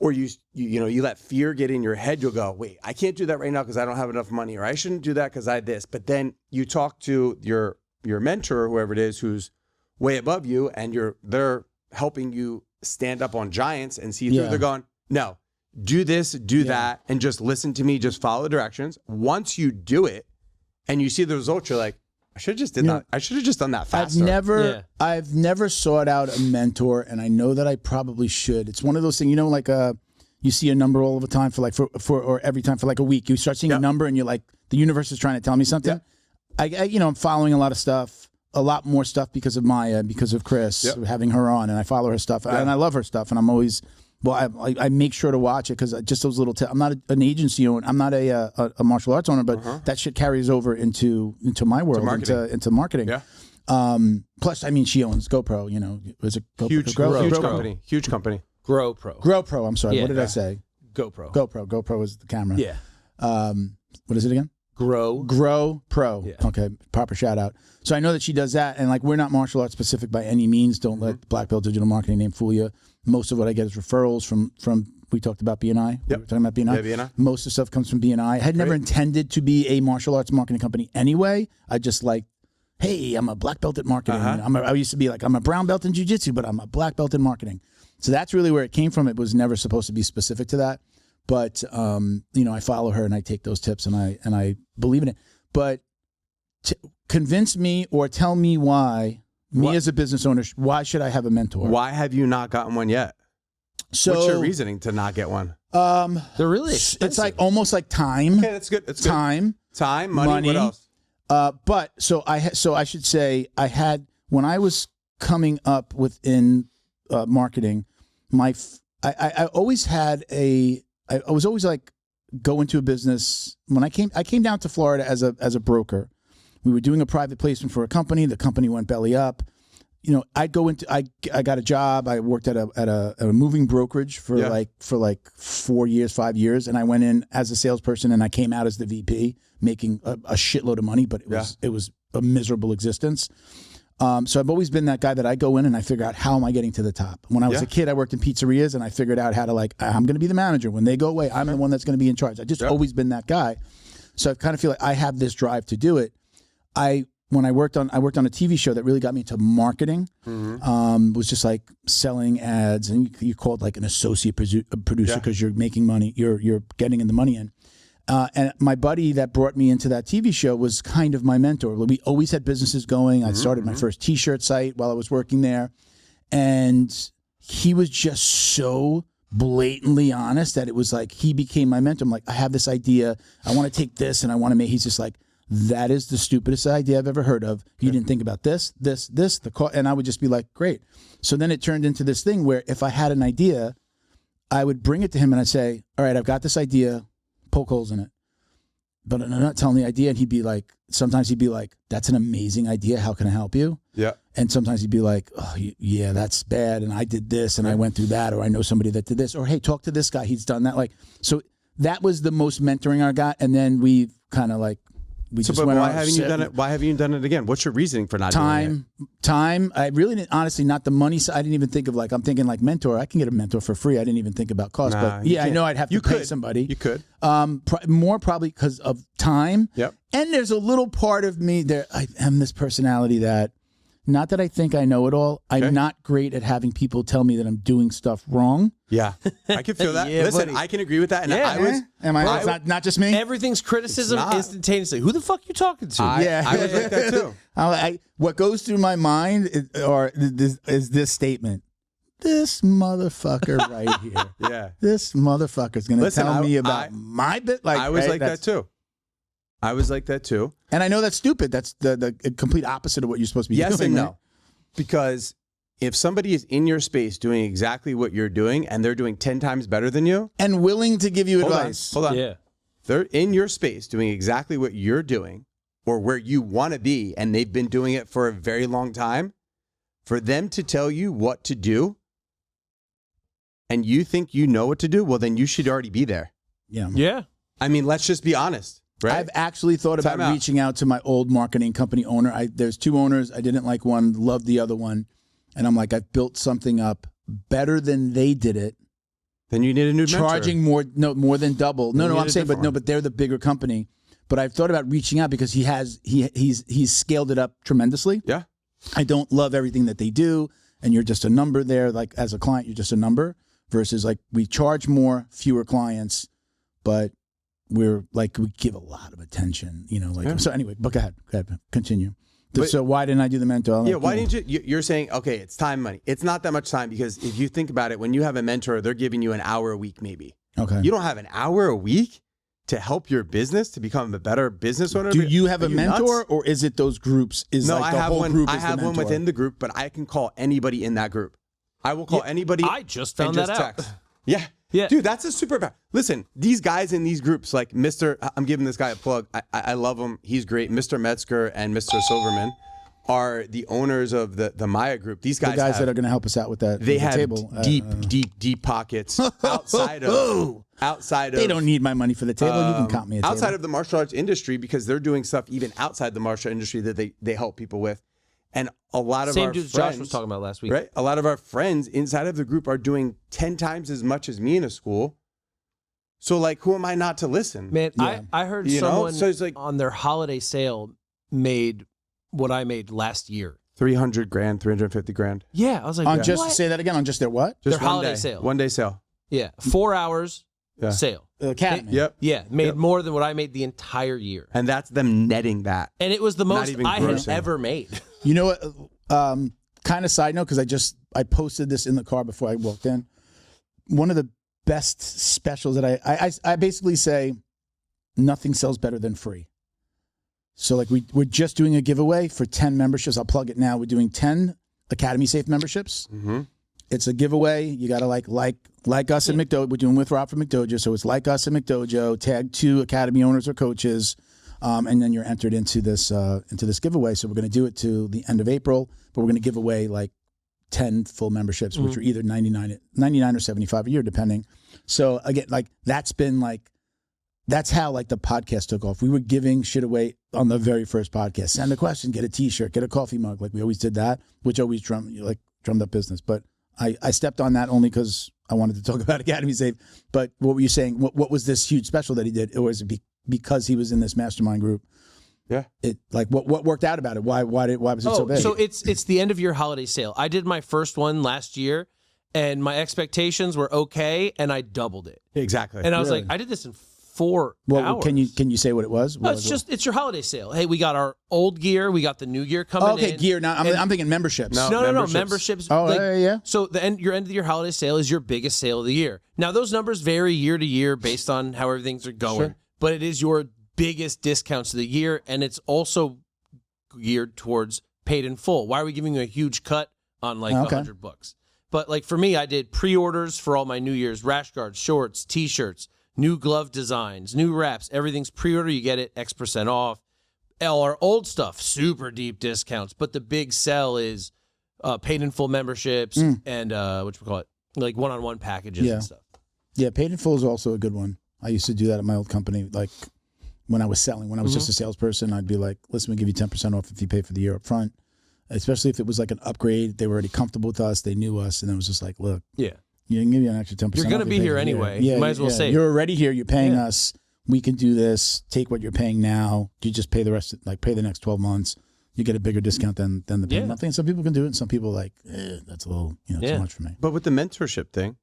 or you let fear get in your head, you'll go, wait, I can't do that right now because I don't have enough money, or I shouldn't do that because I this. But then you talk to your mentor, whoever it is, who's way above you, and they're helping you stand up on giants and see through. They're going, no, do this, do that, and just listen to me, just follow the directions. Once you do it and you see the results, you're like, I should have just did that. I should have just done that faster. I've never sought out a mentor, and I know that I probably should. It's one of those things, like you see a number all the time or every time for like a week. You start seeing a number, and you're like, the universe is trying to tell me something. I'm following a lot of stuff, a lot more stuff because of Maya, because of Chris, having her on, and I follow her stuff, and I love her stuff, and I'm always. Well, I make sure to watch it because just those little. I'm not an agency owner. I'm not a martial arts owner, but that shit carries over into my world, into marketing. Yeah. Plus, I mean, she owns GoPro. Is it GoPro? Huge company. GoPro. I'm sorry. Yeah. What did I say? GoPro. GoPro is the camera. Yeah. What is it again? Grow Pro. Yeah. Okay, proper shout out. So I know that she does that, and like we're not martial arts specific by any means. Don't let the Black Belt Digital Marketing name fool you. Most of what I get is referrals from we talked about BNI. Yep. We were talking about BNI. Yeah, BNI. Most of the stuff comes from BNI. I had never intended to be a martial arts marketing company anyway. I just like, hey, I'm a black belt at marketing. I used to be like, I'm a brown belt in jiu-jitsu, but I'm a black belt in marketing. So that's really where it came from. It was never supposed to be specific to that. But I follow her and I take those tips and I believe in it. But convince me or tell me why, as a business owner, why should I have a mentor? Why have you not gotten one yet? So, what's your reasoning to not get one? They're really expensive. It's like almost like time. Okay, that's good. Time, money. What else? But I should say I had, when I was coming up within marketing, I always had I was always like go into a business. When I came down to Florida as a broker. We were doing a private placement for a company. The company went belly up. I'd go into. I got a job. I worked at a moving brokerage for like 5 years, and I went in as a salesperson, and I came out as the VP, making a shitload of money. But it was a miserable existence. So I've always been that guy that I go in and I figure out how am I getting to the top. When I was a kid, I worked in pizzerias and I figured out how to I'm going to be the manager. When they go away, I'm the one that's going to be in charge. I just always been that guy. So I kind of feel like I have this drive to do it. When I worked on a TV show that really got me into marketing. Was just like selling ads, and you're called like an associate producer because you're making money. You're getting in the money in. And my buddy that brought me into that TV show was kind of my mentor. We always had businesses going. I started my first T-shirt site while I was working there, and he was just so blatantly honest that it was like he became my mentor. I'm like, I have this idea. I want to take this and I want to make. He's just like, that is the stupidest idea I've ever heard of. You didn't think about this, and I would just be like, great. So then it turned into this thing where if I had an idea, I would bring it to him and I'd say, all right, I've got this idea, poke holes in it. But I'm not telling the idea. And sometimes he'd be like, that's an amazing idea. How can I help you? Yeah. And sometimes he'd be like, oh, yeah, that's bad. And I did this and I went through that, or I know somebody that did this, or hey, talk to this guy. He's done that. So that was the most mentoring I got. And then we kind of we So, just but went why on- haven't you done it? Why haven't you done it again? What's your reasoning for not doing it? Time. I really didn't, honestly, not the money side. I didn't even think of I'm thinking like mentor. I can get a mentor for free. I didn't even think about cost. Nah, But you yeah, I can't. know I'd have to You pay could. somebody. You could. More probably because of time. Yep. And there's a little part of me there. I am this personality that, not that I think I know it all. Okay. I'm not great at having people tell me that I'm doing stuff wrong. Yeah, I can feel that. Yeah, Listen, buddy. I can agree with that. And Yeah. I was, Am I? It's not just me. Everything's criticism It's not. instantaneously. Who the fuck you talking to? I was like that too. What goes through my mind is this statement. This motherfucker right here. Yeah. This motherfucker's going to Listen, tell me I- about my bit. I was right? like that too. I was like that too. And I know that's stupid. That's the complete opposite of what you're supposed to be doing. Yes and no. right? Because if somebody is in your space doing exactly what you're doing and they're doing 10 times better than you, And willing to give you hold on, advice. hold on. Yeah. They're in your space doing exactly what you're doing or where you want to be, and they've been doing it for a very long time. For them to tell you what to do and you think you know what to do, well, then you should already be there. Yeah. Yeah. I mean, let's just be honest, right? I've actually thought about Time out. reaching out to my old marketing company owner. There's two owners. I didn't like one, loved the other one. And I'm like, I've built something up better than they did it. Then you need a new Charging mentor. more than double. You No, need I'm a saying, different one. but they're the bigger company. But I've thought about reaching out because he's scaled it up tremendously. Yeah. I don't love everything that they do, and you're just a number there. Like as a client, you're just a number. Versus like we charge more, fewer clients, but we're like we give a lot of attention. Yeah. So anyway. But go ahead, continue. But- So why didn't I do the mentor? Yeah, why didn't you? You're saying, okay, it's time, money. It's not that much time because if you think about it, when you have a mentor, they're giving you an hour a week, maybe. Okay. You don't have an hour a week to help your business to become a better business owner. Do you have Are a you mentor, nuts? or is it those groups? Is No, like I the have whole one. group I is the have one mentor? within the group, but I can call anybody in that group. I will call anybody. I just and found just that out. text. Yeah. Yeah. Dude, that's a superpower. Listen, these guys in these groups, like I'm giving this guy a plug. I love him. He's great. Mr. Metzger and Mr. Silverman are the owners of the Maya group. These The guys, guys have, that are going to help us out with that. they with the have table. deep pockets outside of They don't need my money for the table. You can count me a table. outside of the martial arts industry because they're doing stuff even outside the martial industry that they help people with. And a lot of Same our dudes friends, Josh was talking about last week. right? A lot of our friends inside of the group are doing 10 times as much as me in a school. So like, who am I not to listen? Man, Yeah. I heard You know? someone So it's like- on their holiday sale made what I made last year. 300 grand, 350 grand. Yeah, I was like, on what? just say that again. On just their what? Just Their one holiday day. sale. 1 day sale. Yeah, 4 hours Yeah. sale. The academy. Yep. Yeah, made Yep. more than what I made the entire year, And that's them netting that. and it was the Not most even I had grossing. ever made. You know what? Kind of side note, because I posted this in the car before I walked in. One of the best specials that I basically say, nothing sells better than free. So like we're just doing a giveaway for 10 memberships. I'll plug it now. We're doing 10 Academy Safe memberships. Mm-hmm. It's a giveaway. You got to like us at McDojo. We're doing with Rob from McDojo. So it's like us at McDojo, tag 2 Academy owners or coaches. And then you're entered into this giveaway. So we're going to do it to the end of April, but we're going to give away like 10 full memberships, which are either 99 or 75 a year, depending. So again, like that's how like the podcast took off. We were giving shit away on the very first podcast. Send a question, get a t-shirt, get a coffee mug. Like we always did that, which always drummed up business. But I stepped on that only because I wanted to talk about Academy Safe. But what were you saying? What was this huge special that he did? It was because he was in this mastermind group. Yeah. It like what worked out about it? Why was it so big? So it's the end of your holiday sale. I did my first one last year, and my expectations were okay, and I doubled it. Exactly. And I was Really? like, I did this in 4 well, hours. can you say what it was? No, it's your holiday sale. Hey, we got our old gear, we got the new gear coming in. okay, gear. Now I'm thinking memberships. No. No, memberships. memberships. Oh, like, yeah. So your end of your holiday sale is your biggest sale of the year. Now those numbers vary year to year based on how everything's are going, Sure. but it is your biggest discounts of the year, and it's also geared towards paid in full. Why are we giving you a huge cut on like Okay. $100? But like for me, I did pre-orders for all my New Year's rash guards, shorts, t-shirts, new glove designs, new wraps. Everything's pre-order. You get it X% off. All our old stuff, super deep discounts. But the big sell is paid in full memberships and whatchamacallit, like one-on-one packages Yeah. and stuff. Yeah, paid in full is also a good one. I used to do that at my old company. Like, when I was selling. When I was just a salesperson, I'd be like, listen, we'll give you 10% off if you pay for the year up front. Especially if it was like an upgrade. They were already comfortable with us. They knew us. And it was just like, look, you can give you an extra 10%. You're going to be here anyway. Yeah, you might as well save. You're already here. You're paying us. We can do this. Take what you're paying now. You just pay the rest, like pay the next 12 months. You get a bigger discount than the payment monthly. And some people can do it. And some people are like, that's a little, too much for me. But with the mentorship thing,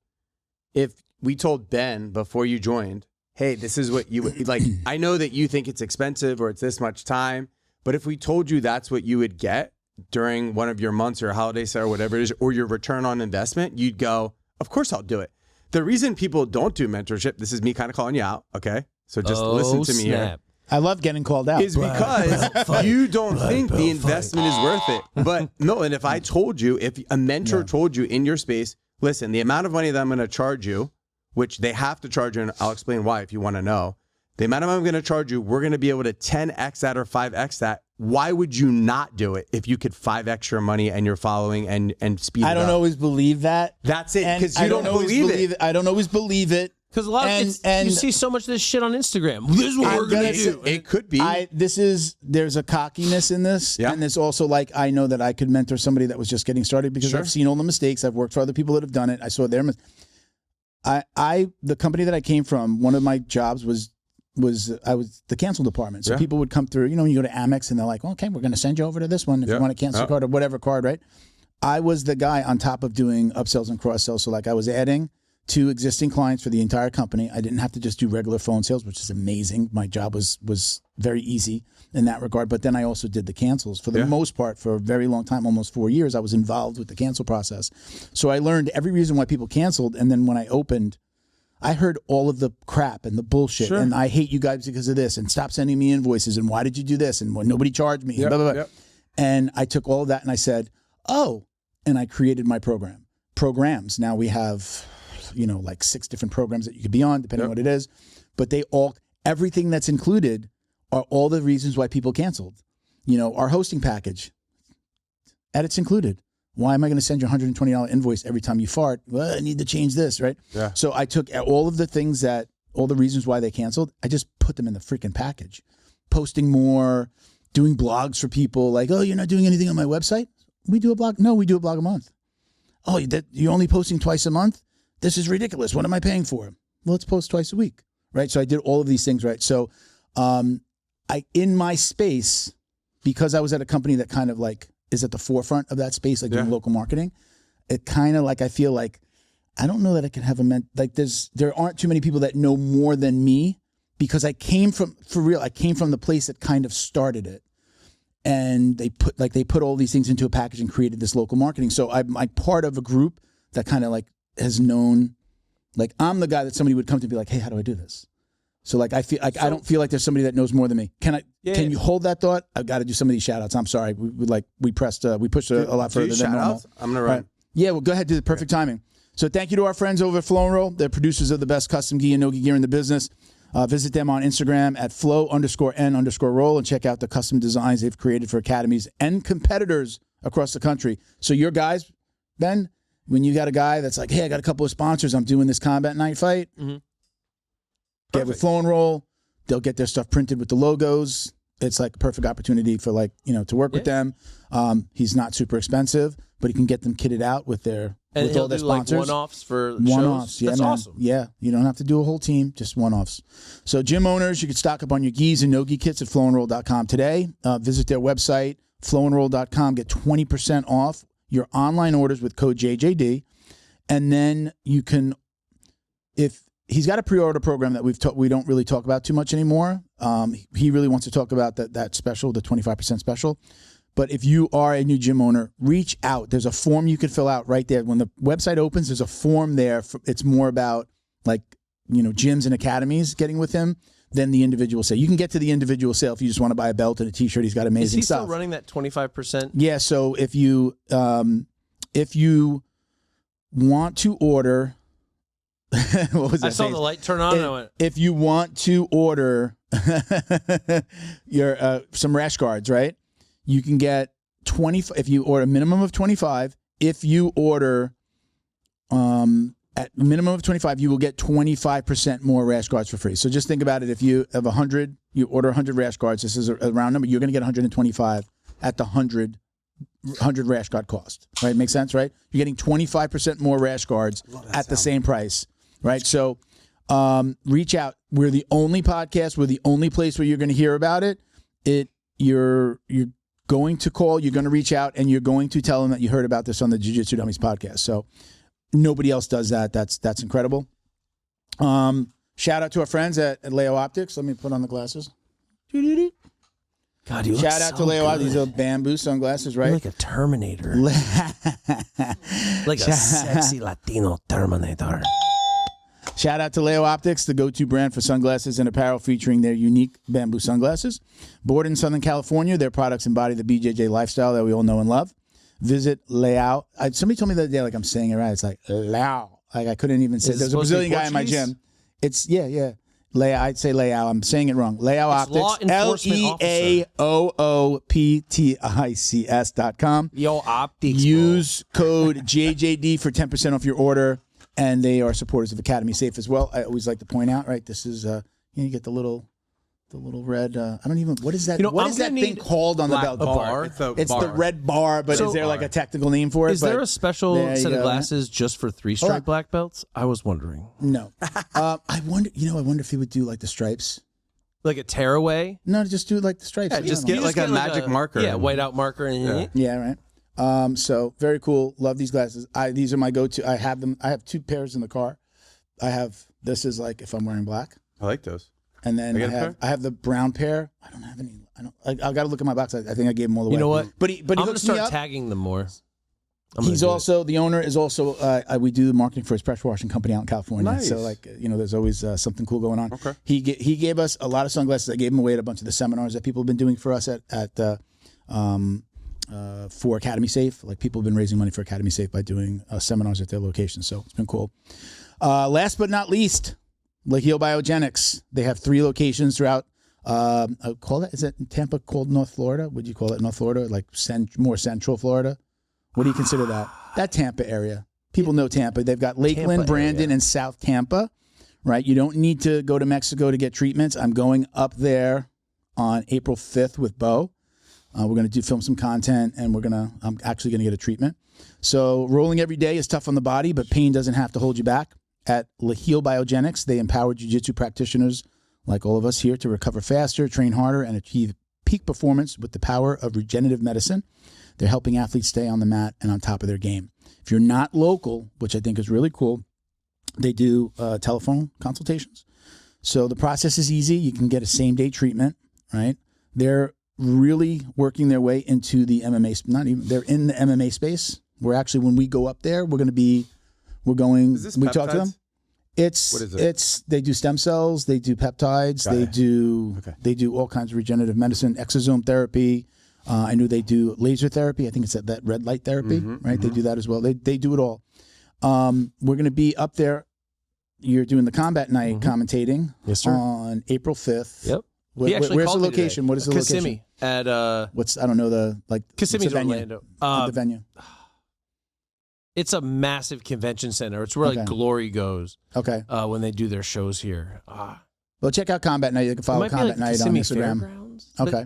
if we told Ben before you joined, hey, this is what you would like. I know that you think it's expensive or it's this much time, but if we told you that's what you would get during one of your months or holiday sale or whatever it is, or your return on investment, you'd go, of course I'll do it. The reason people don't do mentorship, this is me kind of calling you out, okay? So just listen to me here. I love getting called out. Is because you don't think the investment is worth it. But no, and if I told you, if a mentor told you in your space, listen, the amount of money that I'm going to charge you, which they have to charge you, and I'll explain why if you want to know, the amount of money I'm going to charge you, we're going to be able to 10x that or 5x that. Why would you not do it if you could 5x your money and your following and speed it up? I don't always believe that. That's it, because you don't believe it. I don't always believe it. Because a lot of you see so much of this shit on Instagram. This is what we're going to do. It could be. There's a cockiness in this. Yeah. And there's also like, I know that I could mentor somebody that was just getting started because I've seen all the mistakes. I've worked for other people that have done it. I saw their mistakes. The company that I came from, one of my jobs was I was the cancel department. So people would come through, you go to Amex and they're like, okay, we're going to send you over to this one if you want to cancel a card or whatever card, right? I was the guy on top of doing upsells and cross sells. So like I was adding to existing clients for the entire company. I didn't have to just do regular phone sales, which is amazing. My job was very easy in that regard. But then I also did the cancels for the most part for a very long time, almost 4 years. I was involved with the cancel process. So I learned every reason why people canceled. And then when I opened, I heard all of the crap and the bullshit and I hate you guys because of this and stop sending me invoices and why did you do this and nobody charged me and blah, blah, blah. And I took all of that and I said, and I created my programs. Now we have, like 6 different programs that you could be on depending on what it is, but everything that's included are all the reasons why people canceled. Our hosting package, edits included. Why am I going to send you a $120 invoice every time you fart? Well, I need to change this, right? Yeah. So I took all of the things all the reasons why they canceled, I just put them in the freaking package. Posting more, doing blogs for people like, oh, you're not doing anything on my website? We do a blog. No, we do a blog a month. Oh, you're only posting twice a month? This is ridiculous. What am I paying for? Well, let's post twice a week, right? So I did all of these things, right? So in my space, because I was at a company that kind of like is at the forefront of that space, like doing local marketing, it kind of like, I feel like, I don't know that I can have there aren't too many people that know more than me because I came from the place that kind of started it. And they put all these things into a package and created this local marketing. So I'm like part of a group that kind of like has known, like I'm the guy that somebody would come to and be like, hey, how do I do this? So like I feel like I don't feel like there's somebody that knows more than me. Can you hold that thought? I've got to do some of these shout outs. I'm sorry. We pushed a lot further than normal. I'm gonna run. Yeah, well go ahead, do the perfect timing. So thank you to our friends over at Flow and Roll. They're producers of the best custom gi and no-gi gear in the business. Visit them on Instagram at flow_n_roll and check out the custom designs they've created for academies and competitors across the country. So your guys, Ben, when you got a guy that's like, hey, I got a couple of sponsors, I'm doing this combat night fight. Get with Flow and Roll. They'll get their stuff printed with the logos. It's like a perfect opportunity for to work with them. He's not super expensive, but he can get them kitted out with all their sponsors. Like one-offs for one-offs, shows? yeah, That's man. awesome. Yeah, you don't have to do a whole team, just one-offs. So gym owners, you can stock up on your gis and no-gi kits at flowandroll.com today. Visit their website, flowandroll.com. Get 20% off your online orders with code JJD. And then you can, if he's got a pre-order program that we don't really talk about too much anymore. He really wants to talk about that special, the 25% special. But if you are a new gym owner, reach out. There's a form you can fill out right there. When the website opens, there's a form there. It's more about gyms and academies getting with him than the individual sale. You can get to the individual sale if you just want to buy a belt and a t-shirt. He's got amazing stuff. Is he still running that 25%? Yeah. So if you want to order, what was that? I saw the light turn on and I went. If you want to order your some rash guards, right? You can get 20 if you order a minimum of 25. If you order at at a minimum of 25, you will get 25% more rash guards for free. So just think about it. If you have 100, you order 100 rash guards. This is a round number. You're going to get 125 at the 100 rash guard cost. Right? Makes sense, right? You're getting 25% more rash guards at the same price. Right? So reach out. We're the only podcast. We're the only place where you're going to hear about it. You're going to call. You're going to reach out, and you're going to tell them that you heard about this on the Jiu Jitsu Dummies podcast. So nobody else does that. That's incredible. Shout out to our friends at Leheal Optics. Let me put on the glasses. God, you Shout out to Leheal Optics. These are bamboo sunglasses, right? You're like a Terminator. Like a sexy Latino Terminator. Shout out to Leheal Optics, the go-to brand for sunglasses and apparel featuring their unique bamboo sunglasses. Born in Southern California, their products embody the BJJ lifestyle that we all know and love. Visit Leheal. Somebody told me the other day, like I'm saying it right. It's like Leheal. Like I couldn't even say it. There's a Brazilian guy in my gym. It's, yeah. I'd say Leheal. I'm saying it wrong. Leheal Optics. LEAOOPTICS.com. Yo, Optics. Use code JJD for 10% off your order. And they are supporters of Academy Safe as well. I always like to point out, right? This is, you get the little red. I don't even. What is that? What is that thing called on the belt? Bar. It's the red bar, but is there like a technical name for it? Is there a special set of glasses just for 3-stripe black belts? I was wondering. No. I wonder. I wonder if he would do like the stripes. Like a tearaway? No, just do like the stripes. Yeah, just get like a magic marker. Yeah, whiteout marker. Yeah, right. So very cool. Love these glasses. These are my go-to. I have them. I have 2 pairs in the car. This is like if I'm wearing black. I like those. And then I have the brown pair. I don't have any. I got to look at my box. I think I gave them all away. You know what? But he I'm hooks me up. tagging them more. He's also the owner. Is also we do marketing for his pressure washing company out in California. Nice. So there's always something cool going on. Okay. He gave us a lot of sunglasses. I gave them away at a bunch of the seminars that people have been doing for us for Academy Safe. Like people have been raising money for Academy Safe by doing seminars at their location. So it's been cool. Last but not least, Leheal Biogenix. They have 3 locations throughout. Is it in Tampa called North Florida? Would you call it North Florida? Like more Central Florida? What do you consider that? That Tampa area. People know Tampa. They've got Lakeland, Brandon, and South Tampa. Right? You don't need to go to Mexico to get treatments. I'm going up there on April 5th with Bo. We're going to film some content, and I'm actually going to get a treatment. So rolling every day is tough on the body, but pain doesn't have to hold you back. At Leheal Biogenix, they empower jiu-jitsu practitioners like all of us here to recover faster, train harder, and achieve peak performance with the power of regenerative medicine. They're helping athletes stay on the mat and on top of their game. If you're not local, which I think is really cool, they do telephone consultations. So the process is easy. You can get a same-day treatment, right? They're really working their way into the MMA. They're in the MMA space. We're actually, when we go up there, we talk to them. What is it? They do stem cells, they do peptides, they do all kinds of regenerative medicine, exosome therapy. I knew they do laser therapy. I think it's that red light therapy, right? They do that as well. They do it all. We're going to be up there. You're doing the combat night commentating on April 5th. Yep. Where's the location? What is the location? Kissimmee at I don't know the Kissimmee's venue? Orlando. The venue. It's a massive convention center. It's where like Glory goes. Okay. When they do their shows here. Well, check out Combat Night. You can follow Combat Night on Instagram. Fairgrounds, okay.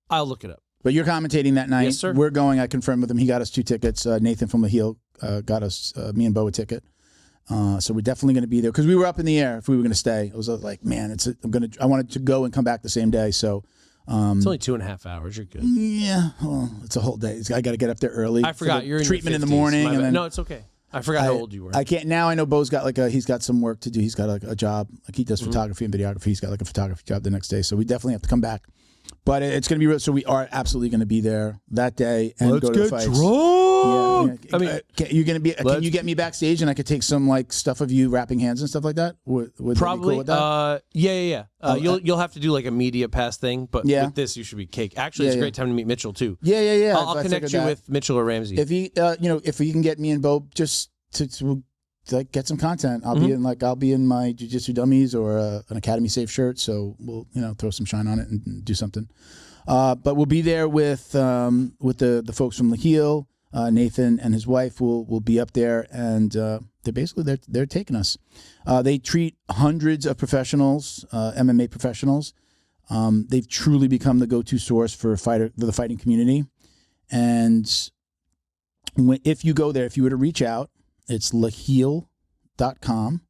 I'll look it up. But you're commentating that night. Yes, sir. We're going. I confirmed with him. He got us 2 tickets. Nathan from Leheal got us, me and Bo, a ticket. So we're definitely going to be there because we were up in the air if we were going to stay. I was like, man, I wanted to go and come back the same day. So it's only 2.5 hours. You're good. Yeah, well, it's a whole day. I got to get up there early. I forgot you're in treatment your 50s. in the morning. And then, no, it's okay. I forgot how old you were. I can't now. I know Bo's got he's got some work to do. He's got a job. Like he does photography and videography. He's got like a photography job the next day. So we definitely have to come back. But it's going to be real. So we are absolutely going to be there that day and go to the fights. Drunk. Yeah. I mean, can you get me backstage and I could take some like stuff of you wrapping hands and stuff like that? Would probably. That be cool with that? Yeah. You'll have to do like a media pass thing, but with this you should be cake. Actually, it's a great time to meet Mitchell too. Yeah. I'll connect you with Mitchell or Ramsey. If you can get me and Bo just to like get some content, I'll be in my Jiu Jitsu Dummies or an Academy Safe shirt. So we'll throw some shine on it and do something. But we'll be there with the folks from Leheal. Nathan and his wife will be up there, and they're taking us. They treat hundreds of professionals, MMA professionals. They've truly become the go-to source for the fighting community. And if you go there, if you were to reach out, it's Leheal.com,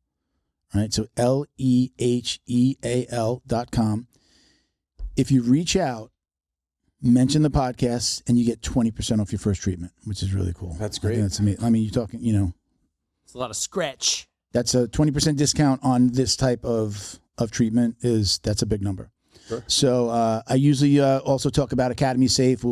right? So Leheal.com. If you reach out, mention the podcast, and you get 20% off your first treatment, which is really cool. That's great. That's amazing. I mean, you're talking, It's a lot of scratch. that's a 20% discount on this type of treatment. That's a big number. Sure. So I usually also talk about Academy Safe.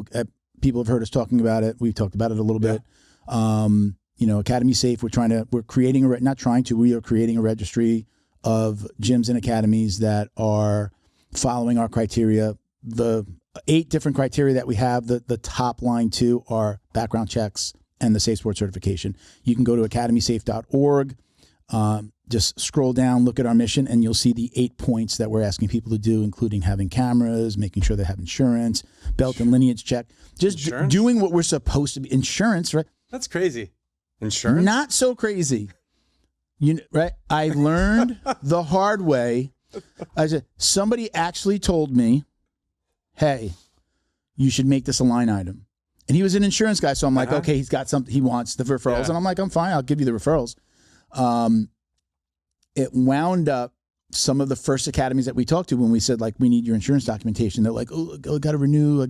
People have heard us talking about it. We've talked about it a little bit. Academy Safe. We are creating a registry of gyms and academies that are following our criteria. The 8 different criteria that we have, the top line 2 are background checks and the Safe Sport certification. You can go to academysafe.org, just scroll down, look at our mission, and you'll see the 8 points that we're asking people to do, including having cameras, making sure they have insurance, belt and lineage check, just doing what we're supposed to be. Insurance, right? That's crazy. Insurance? Not so crazy. Right? I learned the hard way. Somebody actually told me, hey, you should make this a line item. And he was an insurance guy, so I'm like, okay, he's got something, he wants the referrals. And I'm like, I'm fine, I'll give you the referrals. It wound up some of the first academies that we talked to when we said, like, we need your insurance documentation. They're like, oh, I got to renew.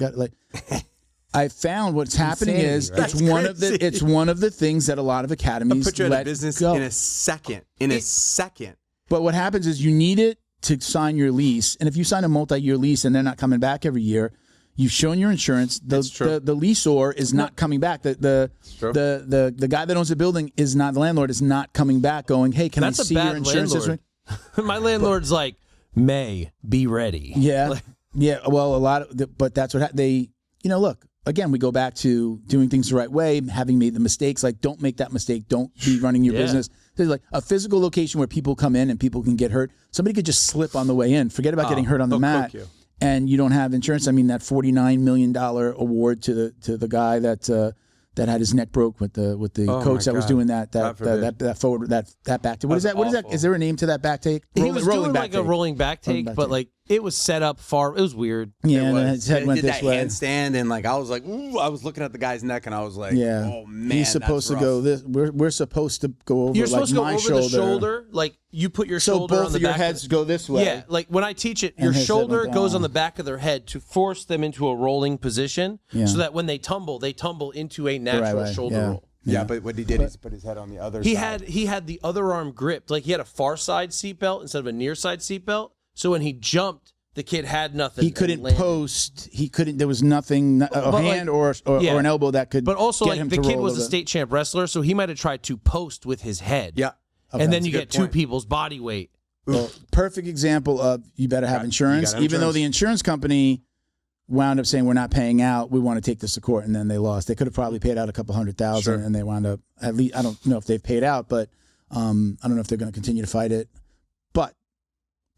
I found what's happening is right? it's one of the things that a lot of academies put you out let of business go. in a second. But what happens is you need it to sign your lease, and if you sign a multi-year lease and they're not coming back every year, you've shown your insurance. The leaseor is not coming back. The guy that owns the building is not, the landlord is not coming back going, hey, can I see your insurance? My landlord's like, May, be ready. Yeah. Yeah. Well, but that's what they, look, again, we go back to doing things the right way, having made the mistakes. Like, don't make that mistake. Don't be running your business. There's like a physical location where people come in and people can get hurt. Somebody could just slip on the way in. Forget about getting hurt on the mat. And you don't have insurance. I mean, that $49 million award to the guy that had his neck broke with the coach that was doing that forward that back take. What is that? Is there a name to that back take? He was doing like a rolling back take, but like it was set up far. It was weird. Yeah, and his head went this way. Handstand, and like I was like, ooh, I was looking at the guy's neck, and I was like, oh man, he's supposed to go this. We're supposed to go over. You're supposed like to go over the shoulder, like you put your shoulder on the back. So both of your heads go this way. Yeah, like when I teach it, your shoulder goes on the back of their head to force them into a rolling position, so that when they tumble into a natural shoulder roll. Yeah, but what he did is put his head on the other side. He had the other arm gripped, like he had a far side seatbelt instead of a near side seatbelt. So when he jumped, the kid had nothing. He couldn't post. He couldn't. There was nothing, hand or an elbow that could. But also, get like him the to kid roll was a over. state champ wrestler, so he might have tried to post with his head. Yeah, and then you get two people's body weight. Well, perfect example of you better have insurance, even though the insurance company wound up saying we're not paying out, we want to take this to court, and then they lost. They could have probably paid out a couple $100,000, and they wound up at least. I don't know if they've paid out, but I don't know if they're going to continue to fight it. But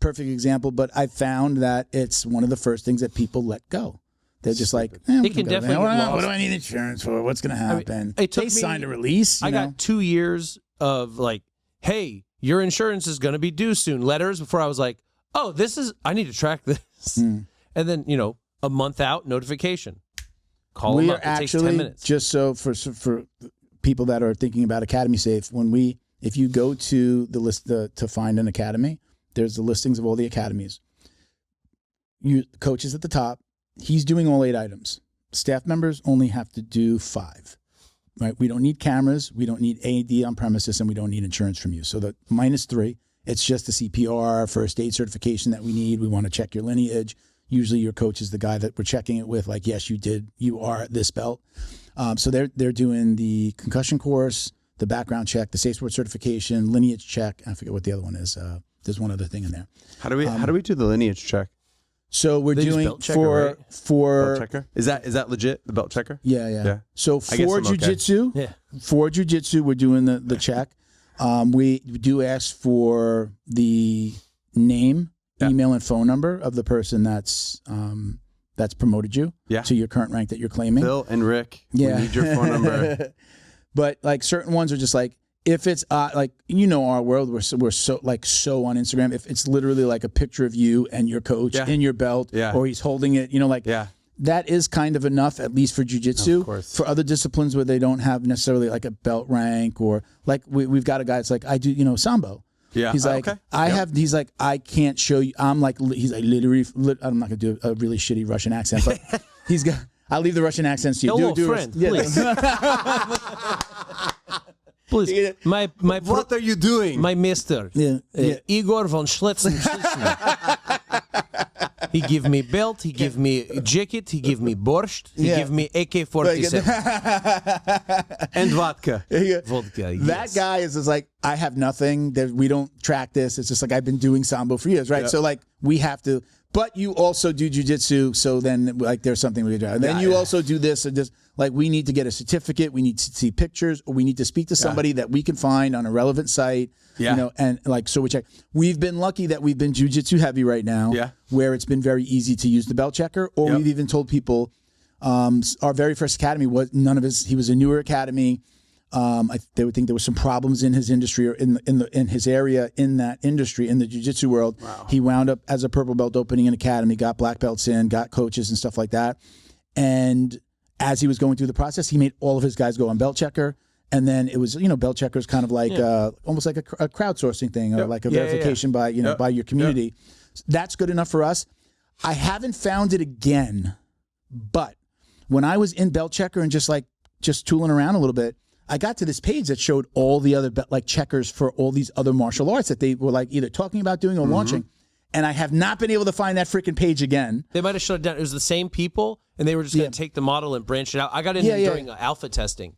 perfect example. But I found that it's one of the first things that people let go. They're just like, it can definitely get lost. What do I need insurance for? What's going to happen? I mean, they signed a release. I got 2 years of like, hey, your insurance is going to be due soon. Letters before I was like, oh, I need to track this. And then, a month out, notification. Call them up. It takes 10 minutes. Just so for people that are thinking about Academy Safe, if you go to the list to find an academy, there's the listings of all the academies. Coach is at the top. He's doing all 8 items. Staff members only have to do 5. Right? We don't need cameras. We don't need AD on premises, and we don't need insurance from you. So the -3, it's just the CPR, first aid certification that we need. We want to check your lineage. Usually your coach is the guy that we're checking it with, like, yes, you are at this belt. So they're doing the concussion course, the background check, the Safe Sport certification, lineage check. I forget what the other one is. There's one other thing in there. How do we do the lineage check? So we're doing for belt checker. Is that legit? The belt checker? Yeah. So for jiu-jitsu, we're doing the check. We do ask for the name, email, and phone number of the person that's that's promoted you to your current rank that you're claiming. Phil and Rick, we need your phone number. But like certain ones are just like, if it's like, you know, our world, we're so on Instagram. If it's literally like a picture of you and your coach in your belt, or he's holding it, you know, like that is kind of enough, at least for jiu-jitsu. For other disciplines where they don't have necessarily like a belt rank, or like we've got a guy that's like, I do, you know, sambo. Yeah. He's like, he's like, I can't show you. I'm like, he's like, literally, I'm not going to do a really shitty Russian accent, but he's got, I'll leave the Russian accents to you. Hello, friend, please. Please, what are you doing? My mister, Igor von Schlitzen. He give me belt, he give me jacket, he give me borscht, he give me AK-47. And vodka. Vodka, That guy is just like, I have nothing. We don't track this. It's just like, I've been doing sambo for years, right? So like, we have to, but you also do jiu-jitsu, so then like there's something we can do. And then you also do this and just like, we need to get a certificate, we need to see pictures, or we need to speak to somebody that we can find on a relevant site. You know, and like, so we check. We've been lucky that we've been jiu-jitsu heavy right now, where it's been very easy to use the belt checker, or we've even told people, our very first academy was he was a newer academy. They would think there was some problems in his industry or in his area, in that industry, in the jiu-jitsu world. He wound up as a purple belt opening an academy, got black belts in, got coaches and stuff like that. And as he was going through the process, he made all of his guys go on belt checker. And then it was, you know, belt checker is kind of like almost like a crowdsourcing thing, or like a verification by, you know, by your community. That's good enough for us. I haven't found it again, but when I was in belt checker and just tooling around a little bit, I got to this page that showed all the other like checkers for all these other martial arts that they were like either talking about doing or launching. And I have not been able to find that freaking page again. They might have shut it down. It was the same people, and they were just going to take the model and branch it out. I got in during alpha testing.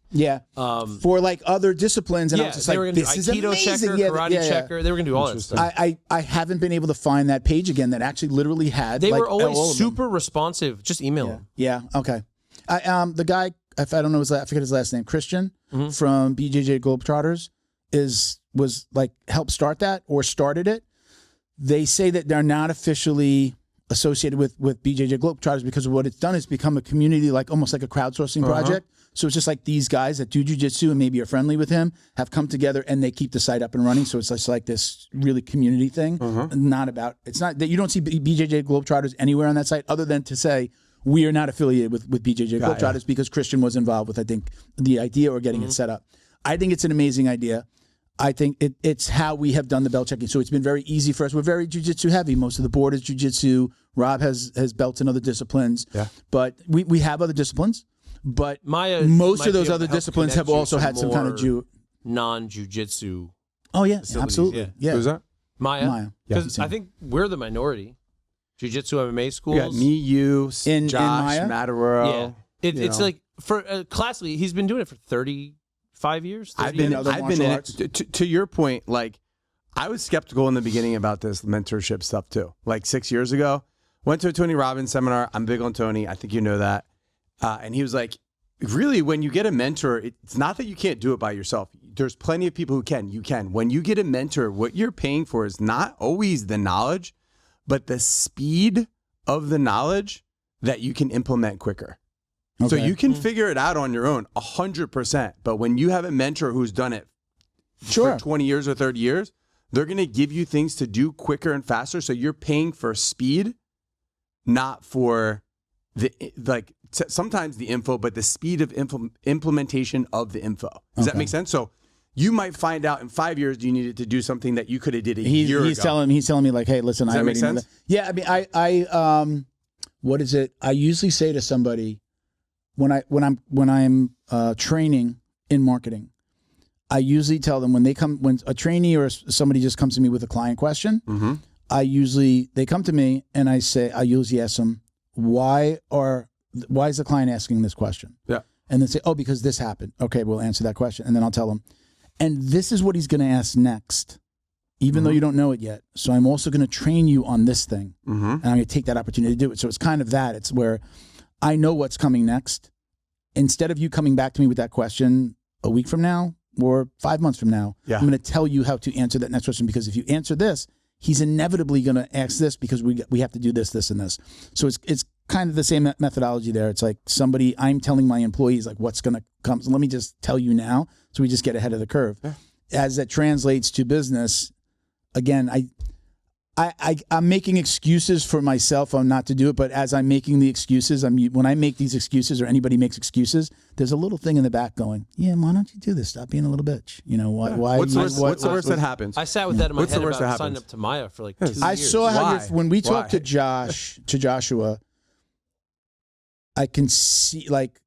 For like other disciplines, and I was just like, this is amazing. Checker, karate checker. They were going to do all that stuff. I haven't been able to find that page again that actually literally had. They like, were always super responsive. Just email them. Yeah. Okay. The guy, I don't know I forget his last name, Christian from BJJ Globetrotters, was like helped start that or started it. They say that they're not officially associated with BJJ Globetrotters because of what it's done is become a community, like almost like a crowdsourcing project. So it's just like these guys that do jiu-jitsu and maybe are friendly with him have come together and they keep the site up and running. So it's just like this really community thing. It's not that you don't see BJJ Globetrotters anywhere on that site other than to say we are not affiliated with BJJ Globetrotters because Christian was involved with, I think, the idea or getting it set up. I think it's an amazing idea. I think it's how we have done the belt checking. So it's been very easy for us. We're very jiu-jitsu heavy. Most of the board is jiu-jitsu. Rob has belts in other disciplines. But we have other disciplines. But most of those other disciplines have also had some kind of non-jiu-jitsu. Oh, yeah, absolutely. Yeah. Who's that? Maya. Because I think we're the minority. Jiu-jitsu MMA schools. You got me, you, in Josh, Maya? Matadero. It's like, for classically, he's been doing it for 35 years. I've been in it. To your point, like, I was skeptical in the beginning about this mentorship stuff too. Like 6 years ago, went to a Tony Robbins seminar. I'm big on Tony. I think you know that. And he was like, really, when you get a mentor, it's not that you can't do it by yourself. There's plenty of people who can. You can. When you get a mentor, what you're paying for is not always the knowledge, but the speed of the knowledge that you can implement quicker. Okay. So you can figure it out on your own 100%. But when you have a mentor who's done it for 20 years or 30 years, they're going to give you things to do quicker and faster. So you're paying for speed, not for sometimes the info, but the speed of implementation of the info. Does that make sense? So you might find out in 5 years you needed to do something that you could have did a year ago. He's telling me like, hey, listen, Does that make sense? Yeah, I mean, I what is it? I usually say to somebody when I'm training in marketing, I usually tell them when a trainee or somebody just comes to me with a client question, they come to me and I usually ask them, why is the client asking this question? Yeah. And then say, oh, because this happened. Okay, we'll answer that question. And then I'll tell them, and this is what he's going to ask next, even though you don't know it yet. So I'm also going to train you on this thing. And I'm going to take that opportunity to do it. So it's kind of that. It's where I know what's coming next. Instead of you coming back to me with that question a week from now or 5 months from now, I'm going to tell you how to answer that next question. Because if you answer this, he's inevitably going to ask this because we have to do this, this, and this. So it's kind of the same methodology there. It's like I'm telling my employees like what's going to come. So let me just tell you now, so we just get ahead of the curve. Yeah. As that translates to business, again, I'm making excuses for myself on not to do it, but as I'm making the excuses, when I make these excuses or anybody makes excuses, there's a little thing in the back going, yeah, why don't you do this? Stop being a little bitch. You know, why? What's the worst that happens? I sat with that in my head about signing up to Maya for like 2 years. I saw how when we talked to Joshua, I can see, like,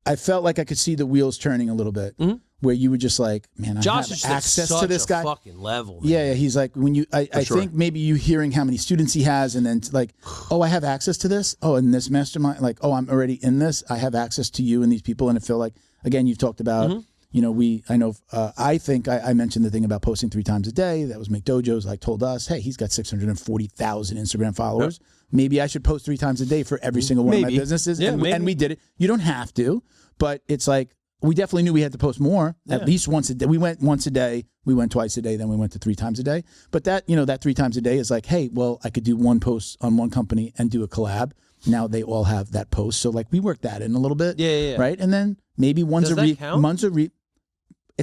I felt like I could see the wheels turning a little bit. Mm-hmm. Where you were just like, man, I have access to this guy. Fucking level. Man. Yeah, he's like, when you, I think maybe you hearing how many students he has, and then like, oh, I have access to this. Oh, and this mastermind, like, oh, I'm already in this. I have access to you and these people, and I feel like, again, you've talked about, you know, I think I mentioned the thing about posting 3 times a day. That was McDojo's. Like, told us, hey, he's got 640,000 Instagram followers. Yep. Maybe I should post 3 times a day for every single one of my businesses. Yeah, and we did it. You don't have to, but it's like, we definitely knew we had to post more, at least once a day. We went once a day, we went twice a day, then we went to 3 times a day. But that, you know, that 3 times a day is like, hey, well, I could do one post on one company and do a collab. Now they all have that post. So like we worked that in a little bit. Yeah. Right? And then maybe it's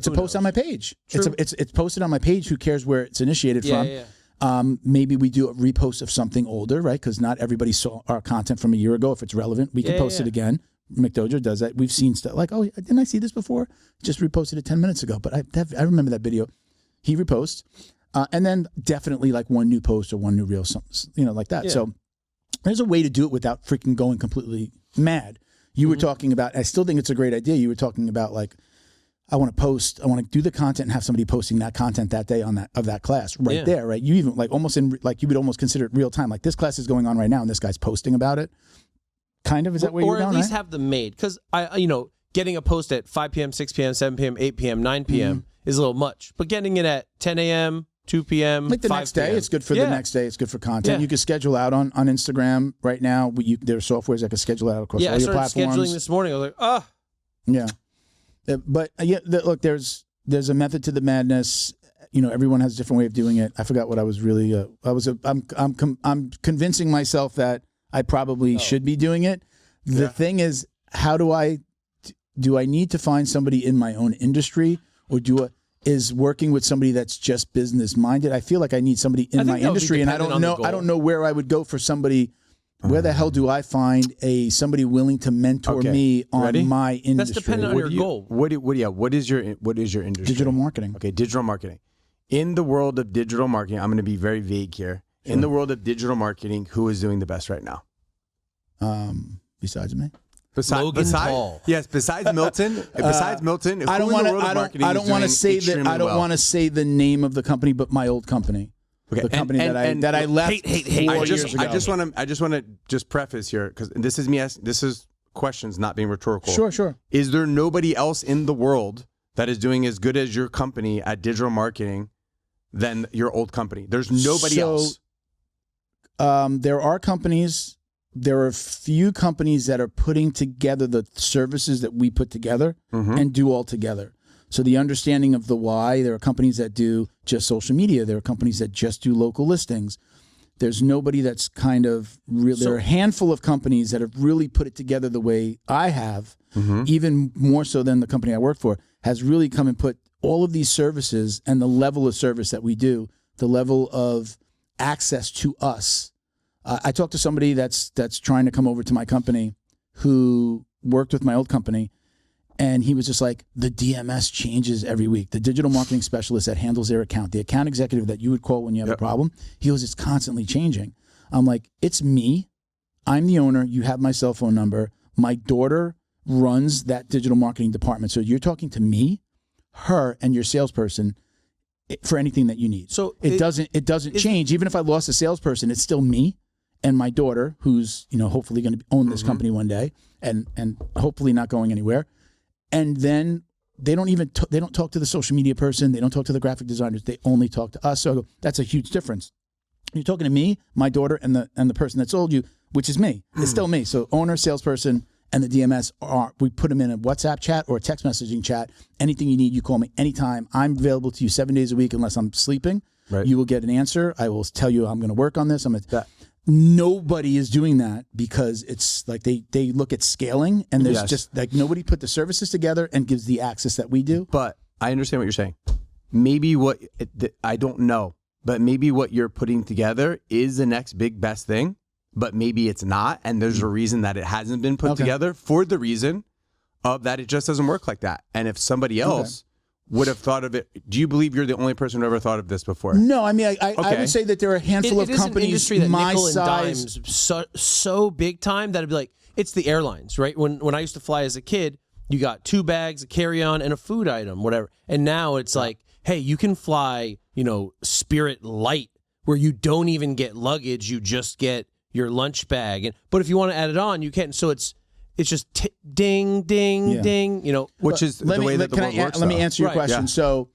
a post on my page. True. It's posted on my page. Who cares where it's initiated from? Yeah. Maybe we do a repost of something older, right? Because not everybody saw our content from a year ago. If it's relevant, we can post it again. McDojo does that. We've seen stuff like, oh, didn't I see this before? Just reposted it 10 minutes ago. But I remember that video. He reposts. And then definitely like one new post or one new reel, something, you know, like that. Yeah. So there's a way to do it without freaking going completely mad. You were talking about, I still think it's a great idea. You were talking about like, I want to do the content and have somebody posting that content that day of that class there, right? You even like almost you would almost consider it real time. Like this class is going on right now and this guy's posting about it. Kind of, is that where you're going? Or at least have them made. Because, getting a post at 5 p.m., 6 p.m., 7 p.m., 8 p.m., 9 p.m. is a little much. But getting it at 10 a.m., 2 p.m., like the 5 next day, PM. it's good for the next day. It's good for content. Yeah. You can schedule out on Instagram right now. There are softwares that can schedule out across all your platforms. Yeah, I started scheduling this morning. I was like, Yeah. But, look, there's a method to the madness. You know, everyone has a different way of doing it. I forgot what I was really, I'm convincing myself that I probably should be doing it. The thing is, how do I need to find somebody in my own industry, or is working with somebody that's just business minded? I feel like I need somebody in my industry, and I don't know where I would go for somebody. Where the hell do I find somebody willing to mentor me on my industry? That's dependent on your goal. What is your industry? Digital marketing. Okay, digital marketing. In the world of digital marketing, I'm going to be very vague here. Sure. In the world of digital marketing, who is doing the best right now? Besides me, Logan Paul. Yes, besides Milton. Besides Milton, I don't want to say that. I don't want to say the name of the company, but my old company, the company that I left. Hate. I just want to just preface here, because this is me asking. This is questions, not being rhetorical. Sure. Is there nobody else in the world that is doing as good as your company at digital marketing than your old company? There's nobody else. There are companies. There are a few companies that are putting together the services that we put together and do all together. So the understanding of the why, there are companies that do just social media. There are companies that just do local listings. There's nobody that's kind of real. There are a handful of companies that have really put it together the way I have, even more so than the company I work for, has really come and put all of these services and the level of service that we do, the level of access to us. I talked to somebody that's trying to come over to my company who worked with my old company, and he was just like, the DMS changes every week. The digital marketing specialist that handles their account, the account executive that you would call when you have a problem, he goes, it's constantly changing. I'm like, it's me. I'm the owner. You have my cell phone number. My daughter runs that digital marketing department. So you're talking to me, her, and your salesperson for anything that you need. So it doesn't change. Even if I lost a salesperson, it's still me and my daughter, who's, hopefully going to own this company one day and hopefully not going anywhere. And then they don't talk to the social media person. They don't talk to the graphic designers. They only talk to us. So that's a huge difference. You're talking to me, my daughter, and the person that sold you, which is me. It's still me. So owner, salesperson, and the DMS we put them in a WhatsApp chat or a text messaging chat. Anything you need, you call me anytime. I'm available to you 7 days a week unless I'm sleeping. Right. You will get an answer. I will tell you I'm going to work on this. nobody is doing that because it's like they look at scaling and there's just like nobody put the services together and gives the access that we do. But I understand what you're saying. Maybe I don't know, but maybe what you're putting together is the next big best thing, but maybe it's not. And there's a reason that it hasn't been put together for the reason of that it just doesn't work like that. And if somebody else would have thought of it, do you believe you're the only person who ever thought of this before? No, I mean, I would say that there are a handful of It is an companies industry that my nickel and size. dimes so big time that it'd be like, it's the airlines, right? When I used to fly as a kid, you got 2 bags, a carry-on, and a food item, whatever. And now it's like, hey, you can fly, Spirit Light, where you don't even get luggage, you just get your lunch bag. But if you want to add it on, you can. So it's just ding, ding, ding, Which is the way that the world works. Let me answer your Right. question. Yeah. So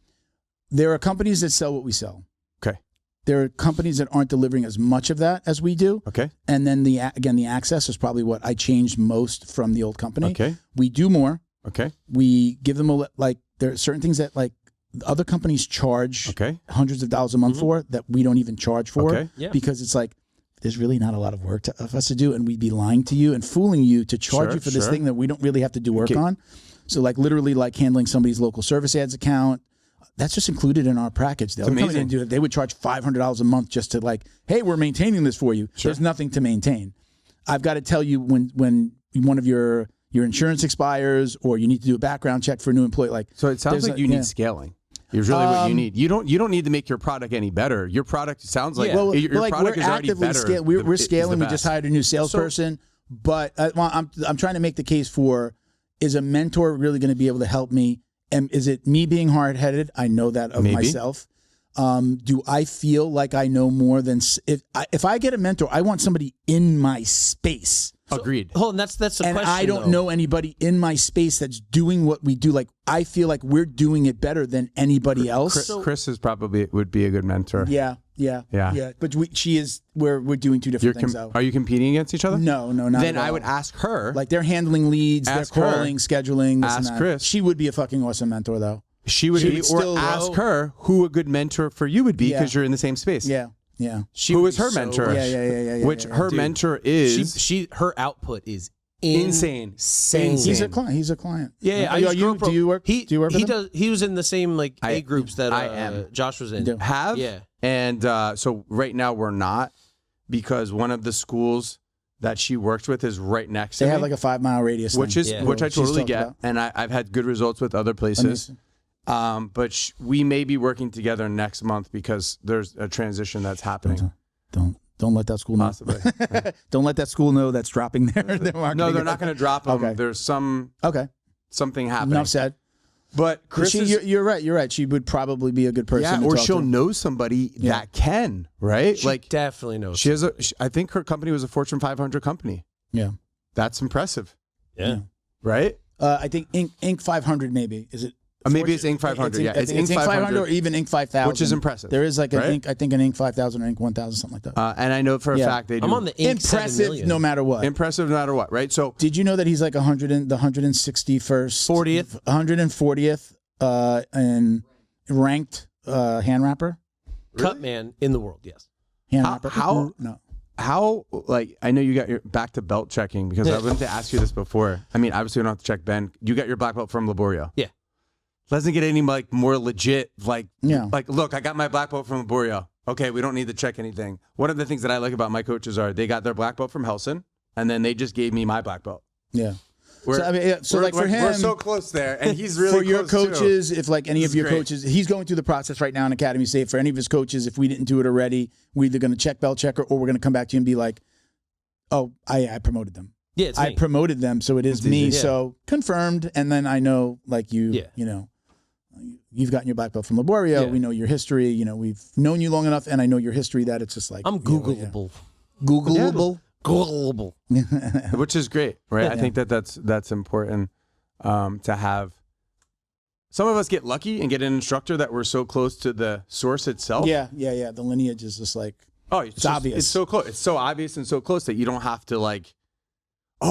there are companies that sell what we sell. Okay. There are companies that aren't delivering as much of that as we do. Okay. And then the access is probably what I changed most from the old company. Okay. We do more. Okay. We give them there are certain things that other companies charge hundreds of dollars a month for that we don't even charge for. Okay. Yeah. Because it's like, there's really not a lot of work of us to do, and we'd be lying to you and fooling you to charge you for this thing that we don't really have to do work on. So literally handling somebody's local service ads account, that's just included in our package. They'll come in and do it. They would charge $500 a month just to hey, we're maintaining this for you. There's nothing to maintain. I've got to tell you when one of your insurance expires or you need to do a background check for a new employee. So it sounds like you need scaling. It's really what you need. You don't need to make your product any better. Your product sounds like your product is already better. We're scaling. We just hired a new salesperson, but I'm trying to make the case for: is a mentor really going to be able to help me? And is it me being hard-headed? I know that of myself. Do I feel like I know more than if I get a mentor? I want somebody in my space. Agreed. Hold on, that's the question. And I don't know anybody in my space that's doing what we do. I feel like we're doing it better than anybody else. Chris is would be a good mentor. Yeah. But she is. We're doing two different things. Though. Are you competing against each other? No, not Then at all. I would ask her. They're handling leads, they're calling, scheduling. This Ask and that. Chris. She would be a fucking awesome mentor, though. She would still ask her who a good mentor for you would be because you're in the same space. Yeah. Who is her mentor? Yeah. Which her mentor is. Her output is insane. He's a client. Yeah. Do you work? Do you work with him? He was in the same A groups that Josh was in. Have? Yeah. And so right now we're not, because one of the schools that she works with is right next to me. They have a 5-mile radius, which I totally get, about. and I've had good results with other places. But we may be working together next month because there's a transition that's happening. Don't let that school know. Possibly. Don't let that school know that's dropping their marketing. No, they're not going to drop them. Okay. There's something happening. Enough said. But Chris, you're right. You're right. She would probably be a good person. yeah, or to talk she'll to. know somebody that can, right? She definitely knows. She has I think her company was a Fortune 500 company. Yeah, that's impressive. Yeah, right. I think Inc. 500 maybe is it. Maybe it's Inc. 500. It's Inc. 500 or even Inc. 5000, which is impressive. There is an Inc. I think an Inc. 5000 or Inc. 1000, something like that. And I know for a fact they do. I'm on the Inc. Impressive no matter what. Impressive no matter what, right? So did you know that he's like the 161st, 140th, and ranked hand rapper? Cut man in the world. Yes. Hand rapper. How? No. How, I know you got your back to belt checking because I wanted to ask you this before. I mean, obviously, we don't have to check Ben. You got your black belt from Laborio. Yeah. Doesn't get any more legit. Look, I got my black belt from Laborio. Okay, we don't need to check anything. One of the things that I like about my coaches are they got their black belt from Helson, and then they just gave me my black belt. Yeah. For him, we're so close there, and he's really for your close coaches. too. If any of your coaches, he's going through the process right now in Academy State. For any of his coaches, if we didn't do it already, we're either going to check belt checker or we're going to come back to you and be like, "Oh, I promoted them. Yeah, it's I promoted them, so it's me. easy. So confirmed." And then I know, you know, you've gotten your black belt from Laborio. We know your history. You know, we've known you long enough, and I know your history that it's just like I'm Googleable. Googleable. Googleable. Which is great, right? I think that's important to have. Some of us get lucky and get an instructor that we're so close to the source itself. Yeah. The lineage is just like it's obvious. It's so close. It's so obvious and so close that you don't have to then we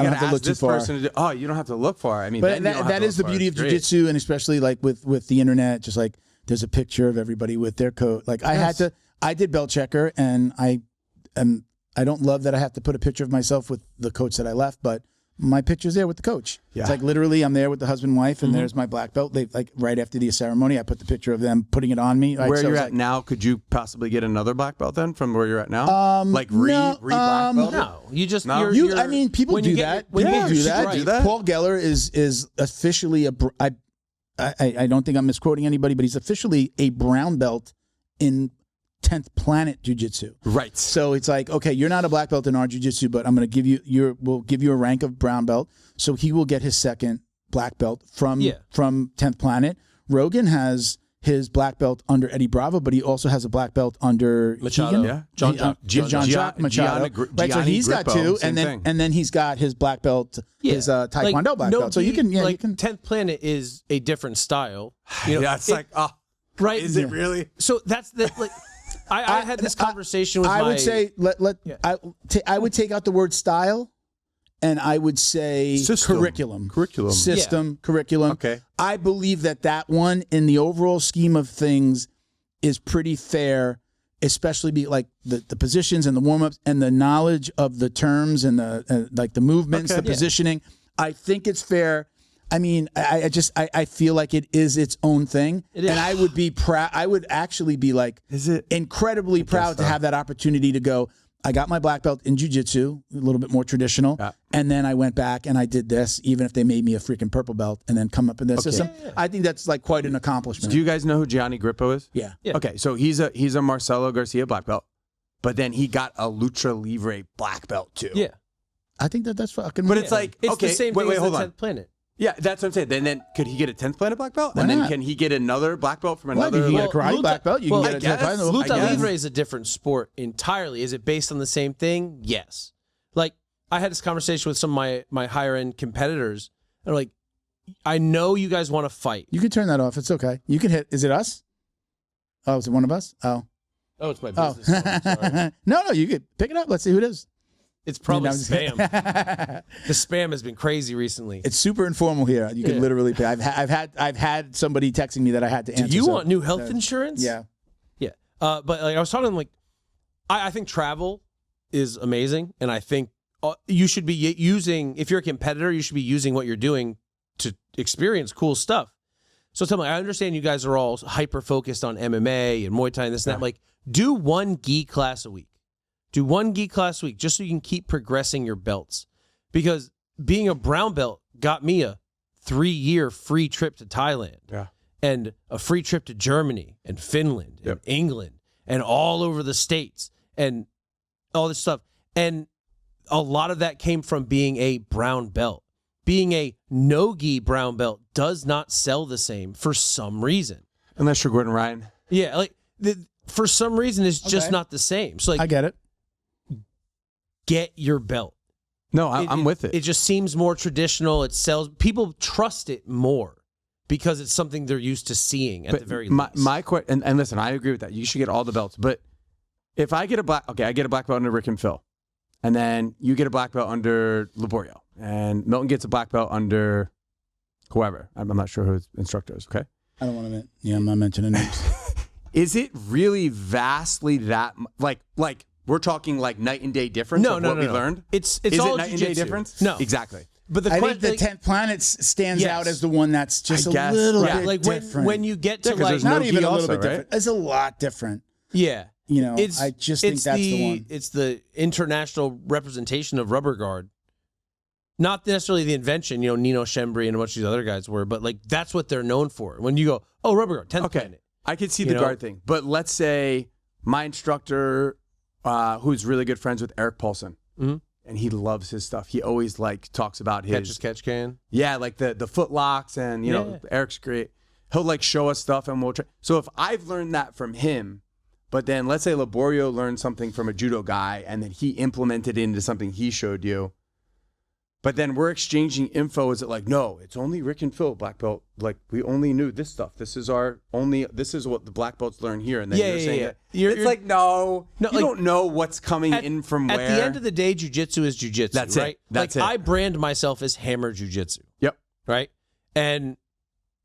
got to ask this person to do. You don't have to look far. I mean, but that is the beauty of jiu-jitsu, and especially with the internet, just there's a picture of everybody with their coat. I did belt checker, and I don't love that I have to put a picture of myself with the coach that I left, but my picture's there with the coach. Yeah. It's like literally I'm there with the husband and wife, and there's my black belt. They like right after the ceremony, I put the picture of them putting it on me. Right? Where So you're it's at like, now, could you possibly get another black belt then from where you're at now? Like black belt? No, you just No. you're, I mean, people when you do get- that. when you People get do your that. shit do that. Paul Geller is officially I don't think I'm misquoting anybody, but he's officially a brown belt in 10th Planet Jiu-Jitsu. Right. So it's like, okay, you're not a black belt in our jiu-jitsu, but I'm going to give you we'll give you a rank of brown belt. So he will get his second black belt from 10th Planet. Rogan has his black belt under Eddie Bravo, but he also has a black belt under Machado. Keegan. Yeah. John Machado. Right, so he's got Grippo, two, same and then thing. and then he's got his black belt, his Taekwondo black belt. So you can, like, you can. 10th Planet is a different style. You know, Yeah, it's like, oh, right. is it really? So that's the like. I had this conversation with I my. would say I would take out the word style, and I would say System. curriculum. Curriculum. Curriculum. Okay. I believe that one in the overall scheme of things is pretty fair, especially like the positions and the warm ups and the knowledge of the terms and the like the movements, the positioning. I think it's fair. I mean, I feel like it is its own thing, and I would be proud. I would actually be like, Is it? incredibly proud to have that opportunity to go. I got my black belt in jiu-jitsu, a little bit more traditional, and then I went back and I did this, even if they made me a freaking purple belt, and then come up in this system. I think that's like quite an accomplishment. Do you guys know who Gianni Grippo is? Yeah. Okay, so he's a Marcelo Garcia black belt, but then he got a Lucha Libre black belt too. Yeah, I think that's fucking. But it's like, it's okay, the same wait, thing as hold the on. 10th Planet. Yeah, that's what I'm saying. Then could he get a 10th Planet black belt? Why And then not? can he get another black belt from Well, another? you can get a Well, karate Luta- black belt. You well, can I get a guess. Luta guess. Libre is a different sport entirely. Is it based on the same thing? Yes. Like, I had this conversation with some of my higher end competitors. They're like, I know you guys want to fight. You can turn that off. It's okay. You can hit. Is it us? Oh, is it one of us? Oh. Oh, it's my Oh. business phone. Sorry. No, you could pick it up. Let's see who it is. It's probably I'm just spam. kidding. The spam has been crazy recently. It's super informal here. You can literally pay. I've had somebody texting me that I had to Do answer. you so- want new health insurance? Yeah. Yeah. But like I was talking to them, like, I think travel is amazing, and I think you should be using, if you're a competitor, you should be using what you're doing to experience cool stuff. So tell me, I understand you guys are all hyper focused on MMA and Muay Thai and this and that. Like, do one gi class a week. Do one gi class a week just so you can keep progressing your belts. Because being a brown belt got me a 3-year free trip to Thailand. Yeah. And a free trip to Germany and Finland and England and all over the States and all this stuff. And a lot of that came from being a brown belt. Being a no-gi brown belt does not sell the same for some reason. Unless you're Gordon Ryan. Yeah, like for some reason it's just not the same. So like, I get it. get your belt. No, I'm with it. It just seems more traditional. It sells. People trust it more because it's something they're used to seeing at the very least. My question, and listen, I agree with that. You should get all the belts. But if I get I get a black belt under Rick and Phil, and then you get a black belt under Laborio, and Milton gets a black belt under whoever. I'm not sure who his instructor is. Okay. I don't want to. I'm not mentioning names. Is it really vastly that like we're talking like night and day difference? No, of no, what no, we no. learned. It's Is all it night and jiu-jitsu. day difference? No, exactly. But the I question, think the 10th Planet stands Yes. out as the one that's just I a guess, little yeah. bit like different. when you get to 'cause like there's not no even gi a little also, bit right? different. It's a lot different. yeah. You know, I just think that's the one. It's the international representation of rubber guard. Not necessarily the invention, Nino Schembri and a bunch of these other guys were, but like that's what they're known for. When you go, oh, rubber guard, 10th Planet. I could see You the know? guard thing, but let's say my instructor, who's really good friends with Eric Paulson, and he loves his stuff. He always like talks about his Catch as catch can. yeah, like the foot locks, and you know Eric's great. He'll like show us stuff, and we'll try. So if I've learned that from him, but then let's say Laborio learned something from a judo guy, and then he implemented it into something he showed you. But then we're exchanging info. Is it like, no, it's only Rick and Phil black belt. Like we only knew this stuff. This is this is what the black belts learn here. And then you're saying that. It's like, no, you like, don't know what's coming in from where. At the end of the day, jiu-jitsu is jiu-jitsu, That's it. right? That's like, it. I brand myself as Hammer Jiu-Jitsu, Yep. right? And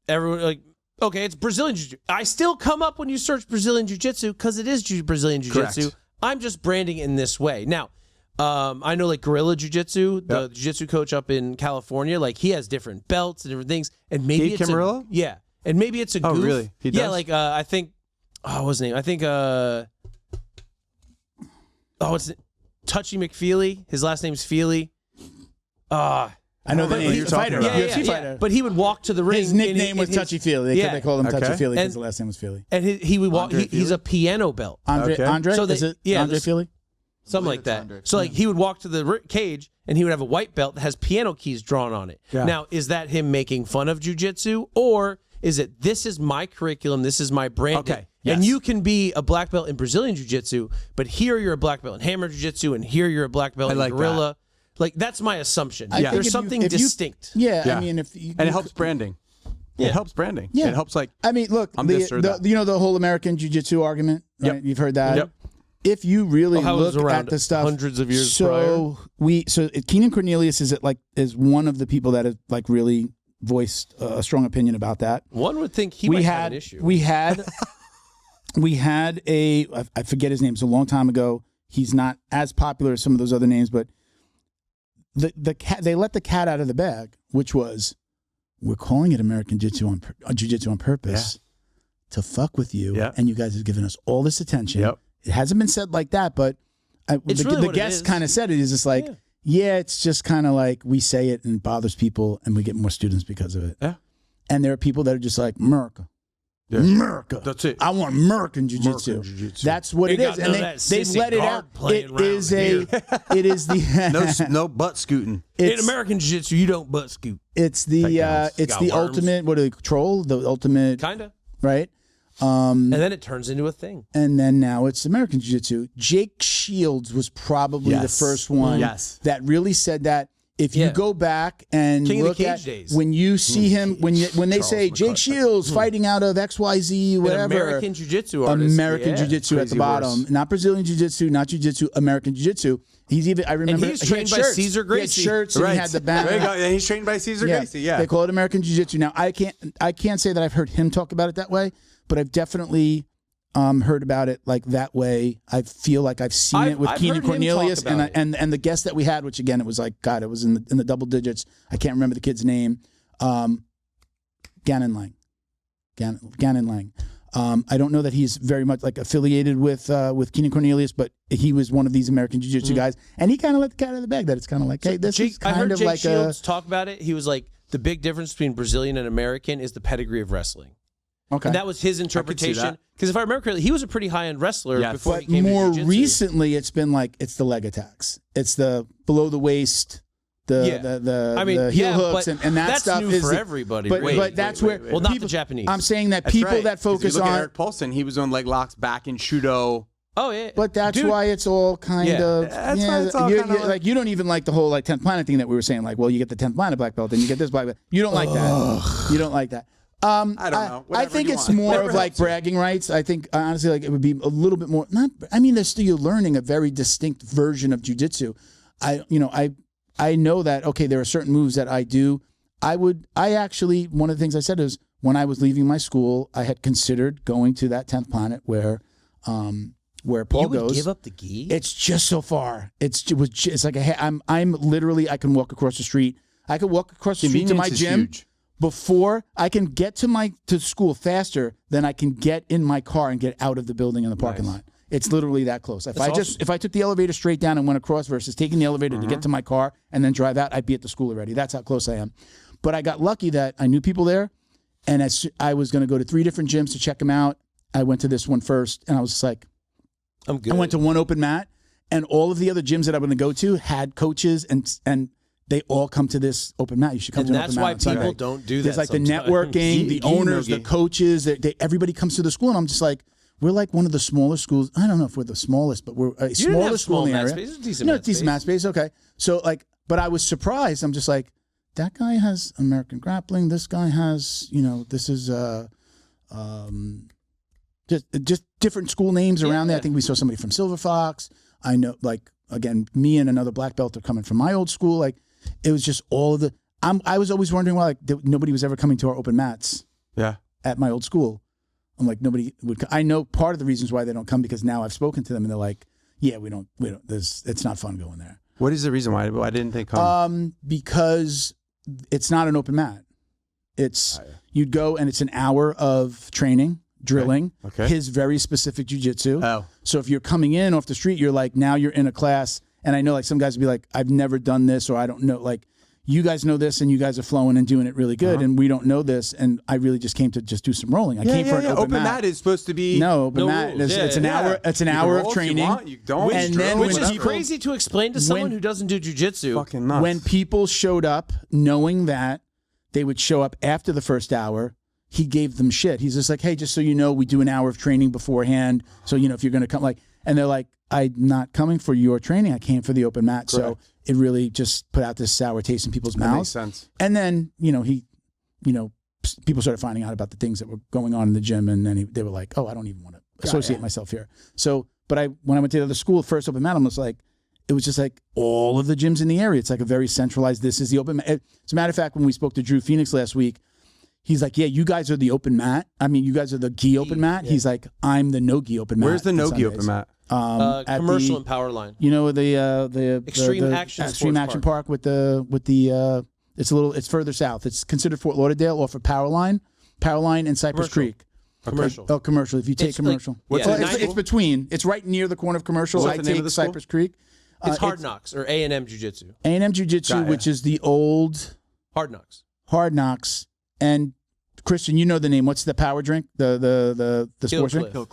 everyone like, okay, it's Brazilian Jiu-Jitsu. I still come up when you search Brazilian Jiu-Jitsu because it is Brazilian Jiu-Jitsu. Correct. I'm just branding in this way. Now, I know like Gorilla Jiu-Jitsu, the jiu-jitsu coach up in California, like he has different belts and different things. And maybe Gabe it's Camarillo? and maybe it's a goof. Oh, really? He does? Yeah, like I think, what was his name? I think, it's Touchy McFeely. His last name's Feely. I know the name. you're talking about. UFC fighter. But he would walk to the ring. His nickname was Touchy Feely. They call him Touchy Feely because And- the last name was Feely. And he would walk. He's a piano belt. Andre? So Is it Andre this- Feely? Something like that. So like he would walk to the cage and he would have a white belt that has piano keys drawn on it. Yeah. Now, is that him making fun of jiu-jitsu, or is it this is my curriculum, this is my brand? Okay. And Yes. you can be a black belt in Brazilian jiu-jitsu, but here you're a black belt in hammer jiu-jitsu, and here you're a black belt in like gorilla. Like that's my assumption. I think There's if something if distinct. I mean, if you, And it helps branding. Yeah. It helps branding. Yeah. It helps like I mean, look, I'm this or that. you know the whole American Jiu-Jitsu argument, right? Yep. You've heard that. Yep. If you really How it was look around at the stuff, hundreds of years so Keenan Cornelius is one of the people that has like really voiced a strong opinion about that. One would think he might have an issue. We had I forget his name. It's a long time ago. He's not as popular as some of those other names, but the cat, they let the cat out of the bag, which was, we're calling it American Jiu-Jitsu on purpose to fuck with you, and you guys have given us all this attention. Yep. It hasn't been said like that, but It's really the what it guest is. kind of said it. Is just like, it's just kind of like we say it and it bothers people, and we get more students because of it. Yeah. And there are people that are just like, America. Yeah. America. That's it. I want American Jiu-Jitsu. American Jiu-Jitsu. That's what Ain't it got is. none And of that they've sissy let it guard out. playing It around is here. it is the no butt scooting. In it's, American Jiu-Jitsu, you don't butt scoop. it's the Takedowns. it's Got the worms. ultimate, what do they troll? The ultimate, Kinda. right? And then it turns into a thing. And then now it's American Jiu-Jitsu. Jake Shields was probably the Yes. first one Yes. that really said that. If you Yeah. go back and King of the look Cage at days. when you see him, when they say Jake McCarthy. Shields fighting out of XYZ, whatever, An American Jiu-Jitsu artist. American Yeah. Jiu-Jitsu at the Crazy bottom, horse. not Brazilian Jiu-Jitsu, not Jiu-Jitsu, American Jiu-Jitsu. He's even, I remember, he was had trained by shirts. Cesar He had Gracie. shirts and he had the There you go. banner. And he's trained by Cesar Gracie. Yeah. They call it American Jiu-Jitsu. Now, I can't say that I've heard him talk about it that way, but I've definitely heard about it like that way. I feel like I've seen it with I've Keenan heard him Cornelius talk about and the guest that we had, which again, it was like, God, it was in the double digits. I can't remember the kid's name. Gannon Lang. Gannon Lang. I don't know that he's very much like affiliated with Keenan Cornelius, but he was one of these American Jiu-Jitsu guys, and he kind of let the cat out of the bag. That it's kind of like, hey, this is I heard kind of Jake like Shields talk about it. He was like, the big difference between Brazilian and American is the pedigree of wrestling. okay. And that was his interpretation. Because if I remember correctly, he was a pretty high-end wrestler Yes. before But he came more to jiu-jitsu. recently, it's been like it's the leg attacks. It's the below the waist, the heel hooks, but and that that's stuff new is for the- everybody. But that's where Well, not the people- Japanese. I'm saying that That's people right. that 'Cause focus you look at on, Eric Paulson, he was on leg locks back in Shudo. Oh yeah, but that's Dude, why it's all kind Yeah. of That's why it's all kinda like- you don't even like the whole like 10th planet thing that we were saying. Like, well, you get the 10th planet black belt, and you get this black belt. You don't like that. You don't like that. I don't know. I Whatever think you it's want. more Whatever of like helps you. bragging rights. I think honestly, like it would be a little bit more. Not. I mean, there's still you're learning a very distinct version of jiu-jitsu. I know that okay, there are certain moves that I do. I actually one of the things I said is when I was leaving my school, I had considered going to that 10th planet where Paul you would goes. give up the gi? It's just so far. It's like I'm literally I can walk across the street. I could walk across the street to my Convenience is gym huge. before I can get to school faster than I can get in my car and get out of the building in the parking lot. It's literally that close. If I took the elevator straight down and went across versus taking the elevator to get to my car and then drive out, I'd be at the school already. That's how close I am. But I got lucky that I knew people there, and as I was going to go to 3 different gyms to check them out, I went to this one first, and I was just like, I'm good. I went to one open mat, and all of the other gyms that I'm going to go to had coaches, and they all come to this open mat. You should come And to an that's open why mat on Sunday. people don't do that. There's like sometimes. the networking, the owners, the coaches. Everybody comes to the school, and I'm just like, we're like one of the smaller schools. I don't know if we're the smallest, but we're a You didn't smaller have school small in the mat area. space. It's a decent No, mat decent space. mat space. Okay, so like, but I was surprised. I'm just like, that guy has American grappling. This guy has, this is just different school names around there. I think we saw somebody from Silver Fox. I know, like, again, me and another black belt are coming from my old school. Like, it was just all of the. I was always wondering why like nobody was ever coming to our open mats. Yeah. At my old school. I'm like, nobody would. I know part of the reasons why they don't come because now I've spoken to them and they're like, Yeah, we don't. It's not fun going there. What is the reason why didn't they come? Because it's not an open mat. It's you'd go and it's an hour of training, drilling, his very specific jiu-jitsu. Oh. So if you're coming in off the street, you're like, now you're in a class. And I know like some guys would be like, I've never done this, or I don't know. Like, you guys know this and you guys are flowing and doing it really good. And we don't know this. And I really just came to just do some rolling. I came for an open mat. Open mat is supposed to be open mat. rules. It's an hour. It's an hour of training. You don't. And then Which when is people- crazy to explain to someone who doesn't do jujitsu. Fucking nuts. When people showed up knowing that they would show up after the first hour, he gave them shit. He's just like, hey, just so you know, we do an hour of training beforehand. So, if you're going to come, and they're like, I'm not coming for your training. I came for the open mat. Correct. So it really just put out this sour taste in people's mouths. Makes sense. And then, people started finding out about the things that were going on in the gym. And then they were like, oh, I don't even want to associate myself here. So, but when I went to the other school, first open mat, it was just like all of the gyms in the area. It's like a very centralized, this is the open mat. As a matter of fact, when we spoke to Drew Phoenix last week, he's like, yeah, you guys are the open mat. I mean, you guys are the gi open mat. Yeah. He's like, I'm the no gi open mat. Where's the no gi open mat? Commercial and power line. The Extreme Action Extreme Sports Action Park with the it's further south. It's considered Fort Lauderdale off of Power Line and Cypress Creek. Commercial. Oh, commercial. If you take It's commercial, like- it's between. It's right near the corner of commercial. What's I the name take of the school? Cypress Creek. It's Hard Knocks or A&M Jiu-Jitsu. A&M Jiu-Jitsu, which is the old Hard Knocks. Hard Knocks. And Christian, you know the name. What's the power drink? The sports drink? Kill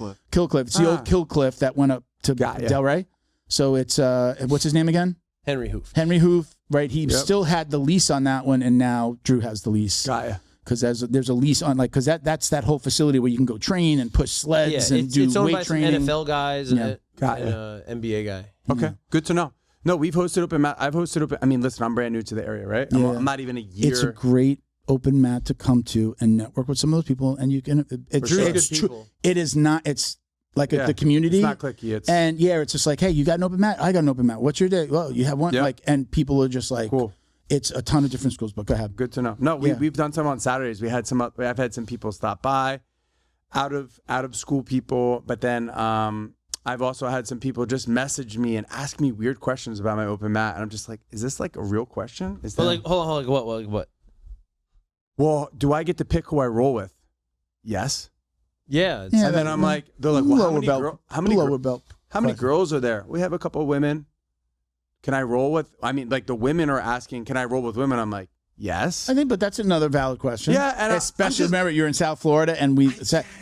Cliff. It's the old Kill Cliff that went up to Delray. So it's what's his name again? Henry Hoof. Henry Hoof, right? He still had the lease on that one, and now Drew has the lease. Got ya. Because there's a lease on, because that's that whole facility where you can go train and push sleds and do it's owned weight by some training. NFL guys and Got NBA guy. Okay, good to know. No, we've hosted open mat. I've hosted open. I mean, listen, I'm brand new to the area, right? I'm not even a year. It's a great open mat to come to and network with some of those people, and you can. It's true. It is not. It's like the community. It's not cliquey. It's it's just like, hey, you got an open mat. I got an open mat. What's your day? Well, you have one. And people are just like, cool. It's a ton of different schools, but go ahead. Good to know. No, we've done some on Saturdays. I've had some people stop by, out of school people, but then I've also had some people just message me and ask me weird questions about my open mat, and I'm just like, is this like a real question? Is But hold on, what? Well, do I get to pick who I roll with? Yes. Yeah. And then I'm like, they're like, well, how many girls are there? We have a couple of women. Can I roll with? I mean, like the women are asking, can I roll with women? I'm like, yes. I think, but that's another valid question. Yeah, and especially remember you're in South Florida, and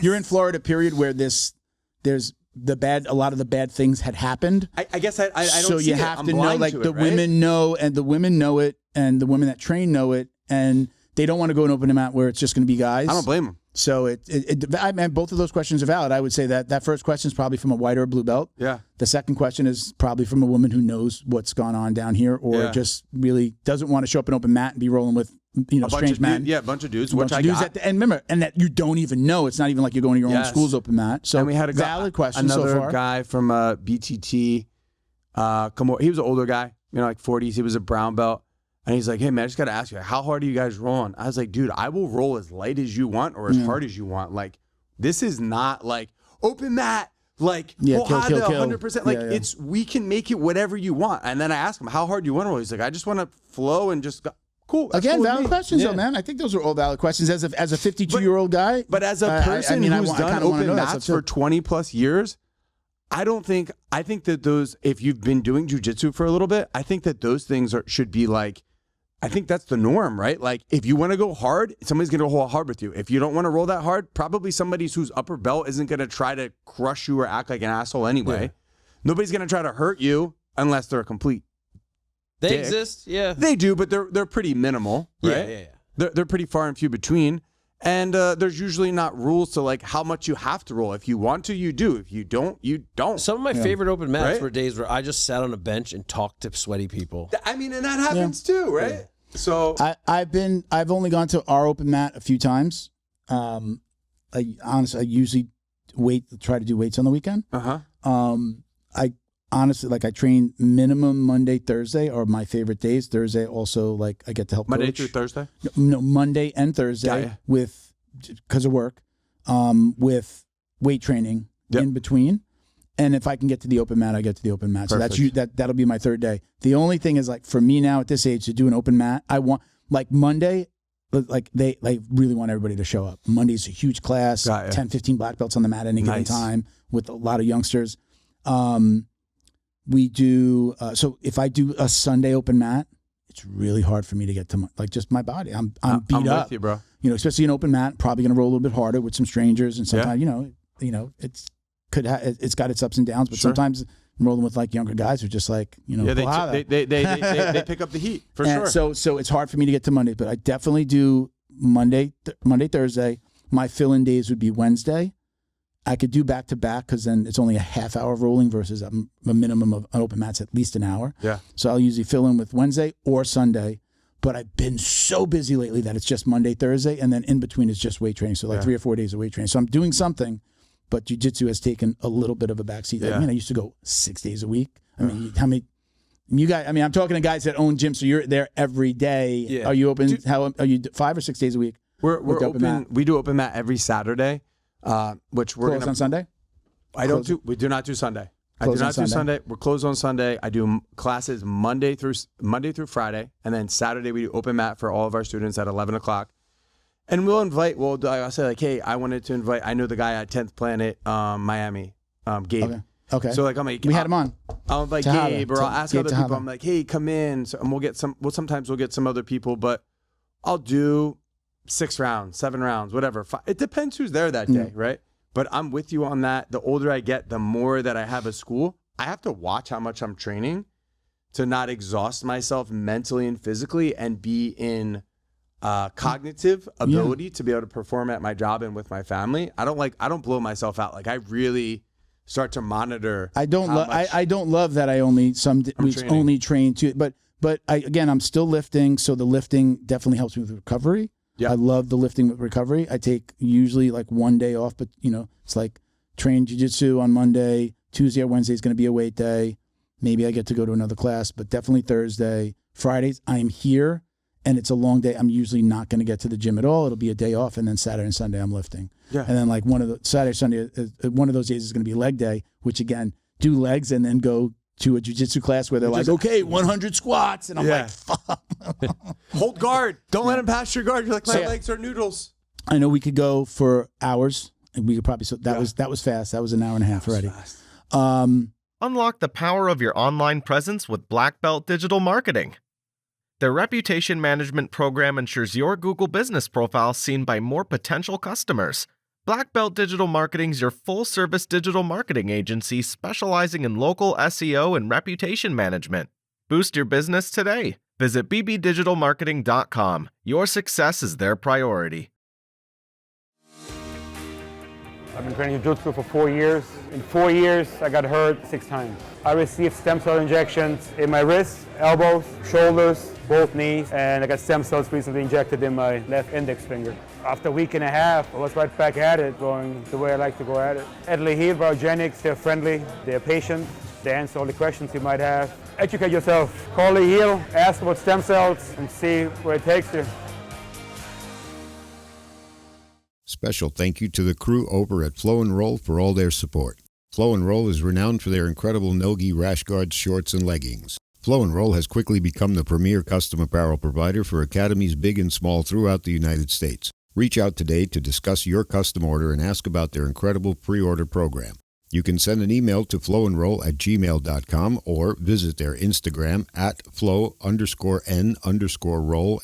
you're in Florida. Period, where there's a lot of the bad things had happened. I guess I don't. So see you it. have I'm to know, blind like to the it, right? women know, and the women know it, and the women that train know it, and they don't want to go and open them out where it's just going to be guys. I don't blame them. So I mean, both of those questions are valid. I would say that first question is probably from a white or a blue belt. Yeah. The second question is probably from a woman who knows what's gone on down here, or just really doesn't want to show up an open mat and be rolling with strange men. A bunch of dudes, which I dudes got. and remember, and that you don't even know. It's not even like you're going to your own school's open mat. So and we had a valid question so another far. guy from BTT. Come over. He was an older guy, like 40s. He was a brown belt. And he's like, hey, man, I just got to ask you, how hard are you guys rolling? I was like, dude, I will roll as light as you want or as hard as you want. Like, this is not like open mat, like, kill, 100%. Like, we can make it whatever you want. And then I asked him, how hard do you want to roll? He's like, I just want to flow and just go. Cool. Again, cool valid questions, though, man. I think those are all valid questions as a 52-year-old guy. But as a person who's done open mats for 20 plus years, I think that those, if you've been doing jujitsu for a little bit, I think that those things should be like, I think that's the norm, right? Like, if you want to go hard, somebody's going to go hard with you. If you don't want to roll that hard, probably somebody whose upper belt isn't going to try to crush you or act like an asshole anyway. Yeah. Nobody's going to try to hurt you unless they're a complete They dick. exist, yeah. They do, but they're pretty minimal, right? Yeah. They're pretty far and few between. And there's usually not rules to like how much you have to roll. If you want to, you do. If you don't, you don't. Some of my favorite open mats were days where I just sat on a bench and talked to sweaty people. I mean, and that happens too, right? Yeah. So I've only gone to our open mat a few times. I usually try to do weights on the weekend. I honestly, like, I train minimum Monday, Thursday are my favorite days. Thursday also, like, I get to help Monday coach. through Thursday? No, Monday and Thursday because of work, with weight training in between. And if I can get to the open mat, I get to the open mat. Perfect. So that'll be my third day. The only thing is, like, for me now at this age to do an open mat, I want, like, Monday, like they really want everybody to show up. Monday's a huge class, 10, 15 black belts on the mat at any given time with a lot of youngsters. We do, so if I do a Sunday open mat, it's really hard for me to get to just my body. I'm beat up. With you, bro. You know, especially an open mat, probably going to roll a little bit harder with some strangers. And sometimes, it's got its ups and downs, but sometimes I'm rolling with like younger guys who are just like, they pick up the heat for sure. So it's hard for me to get to Monday, but I definitely do Monday, Thursday. My fill-in days would be Wednesday. I could do back-to-back because then it's only a half hour of rolling versus a minimum of an open mat's at least an hour. Yeah. So I'll usually fill in with Wednesday or Sunday. But I've been so busy lately that it's just Monday, Thursday, and then in between is just weight training. So like 3 or 4 days of weight training. So I'm doing something, but jiu-jitsu has taken a little bit of a backseat. I mean, I used to go 6 days a week. I mean, how many? You guys, I mean, I'm talking to guys that own gyms, so you're there every day. Yeah. Are you open? How are you? 5 or 6 days a week? We're open. We do open mat every Saturday, which we're closed on Sunday. We do not do Sunday. I do not do Sunday. We're closed on Sunday. I do classes Monday through Friday, and then Saturday we do open mat for all of our students at 11 o'clock. And we'll invite. Well, I'll say like, hey, I wanted to invite. I know the guy at 10th Planet, Miami, Gabe. Okay. So like, I'm like, we had him on. I'll invite Gabe, or I'll ask other people. I'm like, hey, come in. So, and we'll get some. Well, sometimes we'll get some other people, but I'll do 6 rounds, 7 rounds, whatever. It depends who's there that day, right? But I'm with you on that. The older I get, the more that I have a school, I have to watch how much I'm training to not exhaust myself mentally and physically and be in cognitive ability to be able to perform at my job and with my family. I don't blow myself out. Like I really start to monitor. I don't love that I only some weeks only train to, but I'm still lifting. So the lifting definitely helps me with recovery. Yeah. I love the lifting with recovery. I take usually like 1 day off, but it's like train jiu-jitsu on Monday, Tuesday or Wednesday is going to be a weight day. Maybe I get to go to another class, but definitely Thursday. Fridays, I'm here and it's a long day. I'm usually not going to get to the gym at all. It'll be a day off, and then Saturday and Sunday I'm lifting. Yeah. And then like Saturday, Sunday, one of those days is going to be leg day, which again, do legs and then go to a jiu-jitsu class where they're like, okay, 100 squats. And I'm like, fuck. Hold guard. Don't let him pass your guard. You're like, my legs are noodles. I know we could go for hours. And we could probably, that was fast. That was an hour and a half already. Unlock the power of your online presence with Black Belt Digital Marketing. Their reputation management program ensures your Google business profile seen by more potential customers. Black Belt Digital Marketing is your full-service digital marketing agency specializing in local SEO and reputation management. Boost your business today. Visit bbdigitalmarketing.com. Your success is their priority. I've been training jiu-jitsu for 4 years. In 4 years, I got hurt 6 times. I received stem cell injections in my wrists, elbows, shoulders, both knees, and I got stem cells recently injected in my left index finger. After a week and a half, I was right back at it, going the way I like to go at it. At Leheal, Biogenix, they're friendly, they're patient, they answer all the questions you might have. Educate yourself. Call Leheal, ask about stem cells, and see where it takes you. Special thank you to the crew over at Flow and Roll for all their support. Flow and Roll is renowned for their incredible no-gi rash guards, shorts, and leggings. Flow and Roll has quickly become the premier custom apparel provider for academies big and small throughout the United States. Reach out today to discuss your custom order and ask about their incredible pre-order program. You can send an email to flowandroll@gmail.com or visit their Instagram at flow_n_roll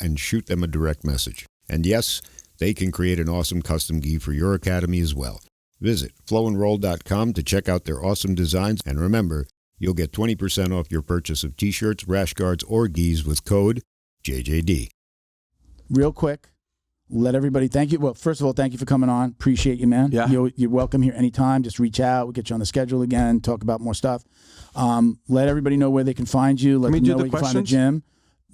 and shoot them a direct message. And yes, they can create an awesome custom gi for your academy as well. Visit flowandroll.com to check out their awesome designs, and remember, you'll get 20% off your purchase of t-shirts, rash guards, or gis with code JJD. Real quick, let everybody thank you. Well, first of all, thank you for coming on. Appreciate you, man. Yeah. You're welcome here anytime. Just reach out. We'll get you on the schedule again, talk about more stuff. Let everybody know where they can find you. Let them know where you can find the gym.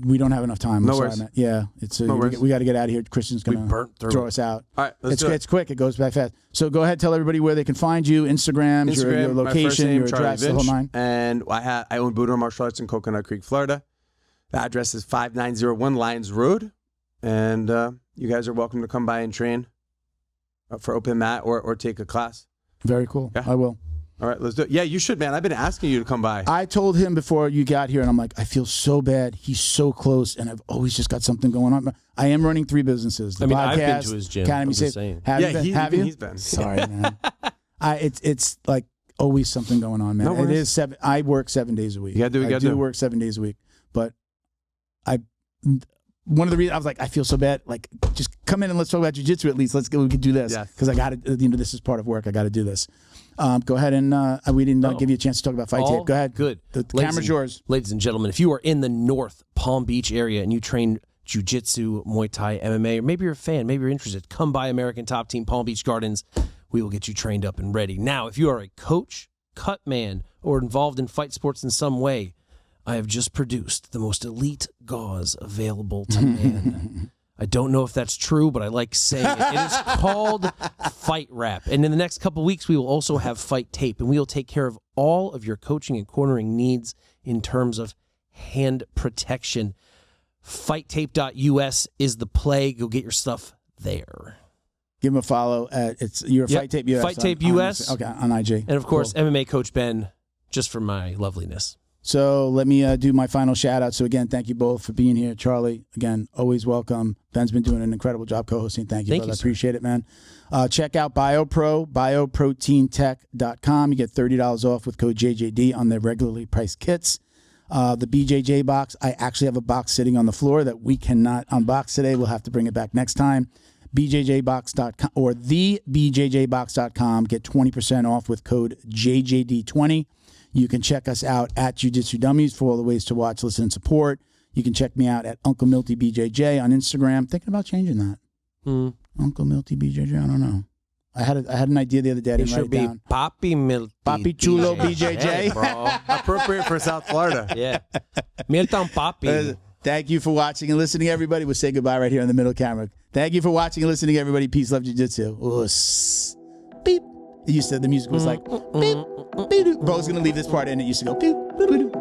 We don't have enough time. No worries. Yeah, we got to get out of here. Christian's going to throw us out. All right, it's quick. It goes by fast. So go ahead, tell everybody where they can find you. Instagram, your location, your address, the whole nine. And I own Budo Martial Arts in Coconut Creek, Florida. The address is 5901 Lions Road. And you guys are welcome to come by and train for open mat or take a class. Very cool. Yeah. I will. All right, let's do it. Yeah, you should, man. I've been asking you to come by. I told him before you got here, and I'm like, I feel so bad. He's so close, and I've always just got something going on. I am running 3 businesses. The podcast, I've been to his gym. Academy I'm just Safe. saying. Have you been? Have you? He's been. Sorry, man. It's like always something going on, man. No it worries. is 7. I work 7 days a week. You gotta do what you I gotta do do. work 7 days a week, but one of the reasons I was like, I feel so bad. Like, just come in and let's talk about jiu-jitsu at least. We could do this Yes. because I got to. This is part of work. I got to do this. Go ahead and we didn't give you a chance to talk about fight tape. Go ahead. Good. The camera's yours. Ladies and gentlemen, if you are in the North Palm Beach area and you train jiu-jitsu, Muay Thai, MMA, or maybe you're a fan, maybe you're interested, come by American Top Team Palm Beach Gardens. We will get you trained up and ready. Now, if you are a coach, cut man, or involved in fight sports in some way, I have just produced the most elite gauze available to man. I don't know if that's true, but I like saying it. It is called Fight Wrap. And in the next couple weeks, we will also have Fight Tape, and we will take care of all of your coaching and cornering needs in terms of hand protection. FightTape.us is the play. Go get your stuff there. Give him a follow at Fight Tape US. Fight Tape US. Okay, on IG. And of course, MMA Coach Ben, just for my loveliness. So let me do my final shout out. So again, thank you both for being here. Charlie, again, always welcome. Ben's been doing an incredible job co-hosting. Thank you, brother. I appreciate it, man. Check out BioPro, bioproteintech.com. You get $30 off with code JJD on their regularly priced kits. The BJJ box, I actually have a box sitting on the floor that we cannot unbox today. We'll have to bring it back next time. BJJbox.com or thebjjbox.com. Get 20% off with code JJD20. You can check us out at Jiu Jitsu Dummies for all the ways to watch, listen, and support. You can check me out at Uncle Milty BJJ on Instagram. Thinking about changing that. Uncle Milty BJJ. I don't know. I had an idea the other day. I didn't write it down. Papi Milty. Papi Chulo BJJ. Hey, bro. Appropriate for South Florida. Yeah. Milton Papi. Thank you for watching and listening, everybody. We'll say goodbye right here in the middle camera. Thank you for watching and listening, everybody. Peace, love, jiu-jitsu. Beep. It used to, the music was like, beep, beep. Bro's going to leave this part in. It used to go, beep, beep, beep.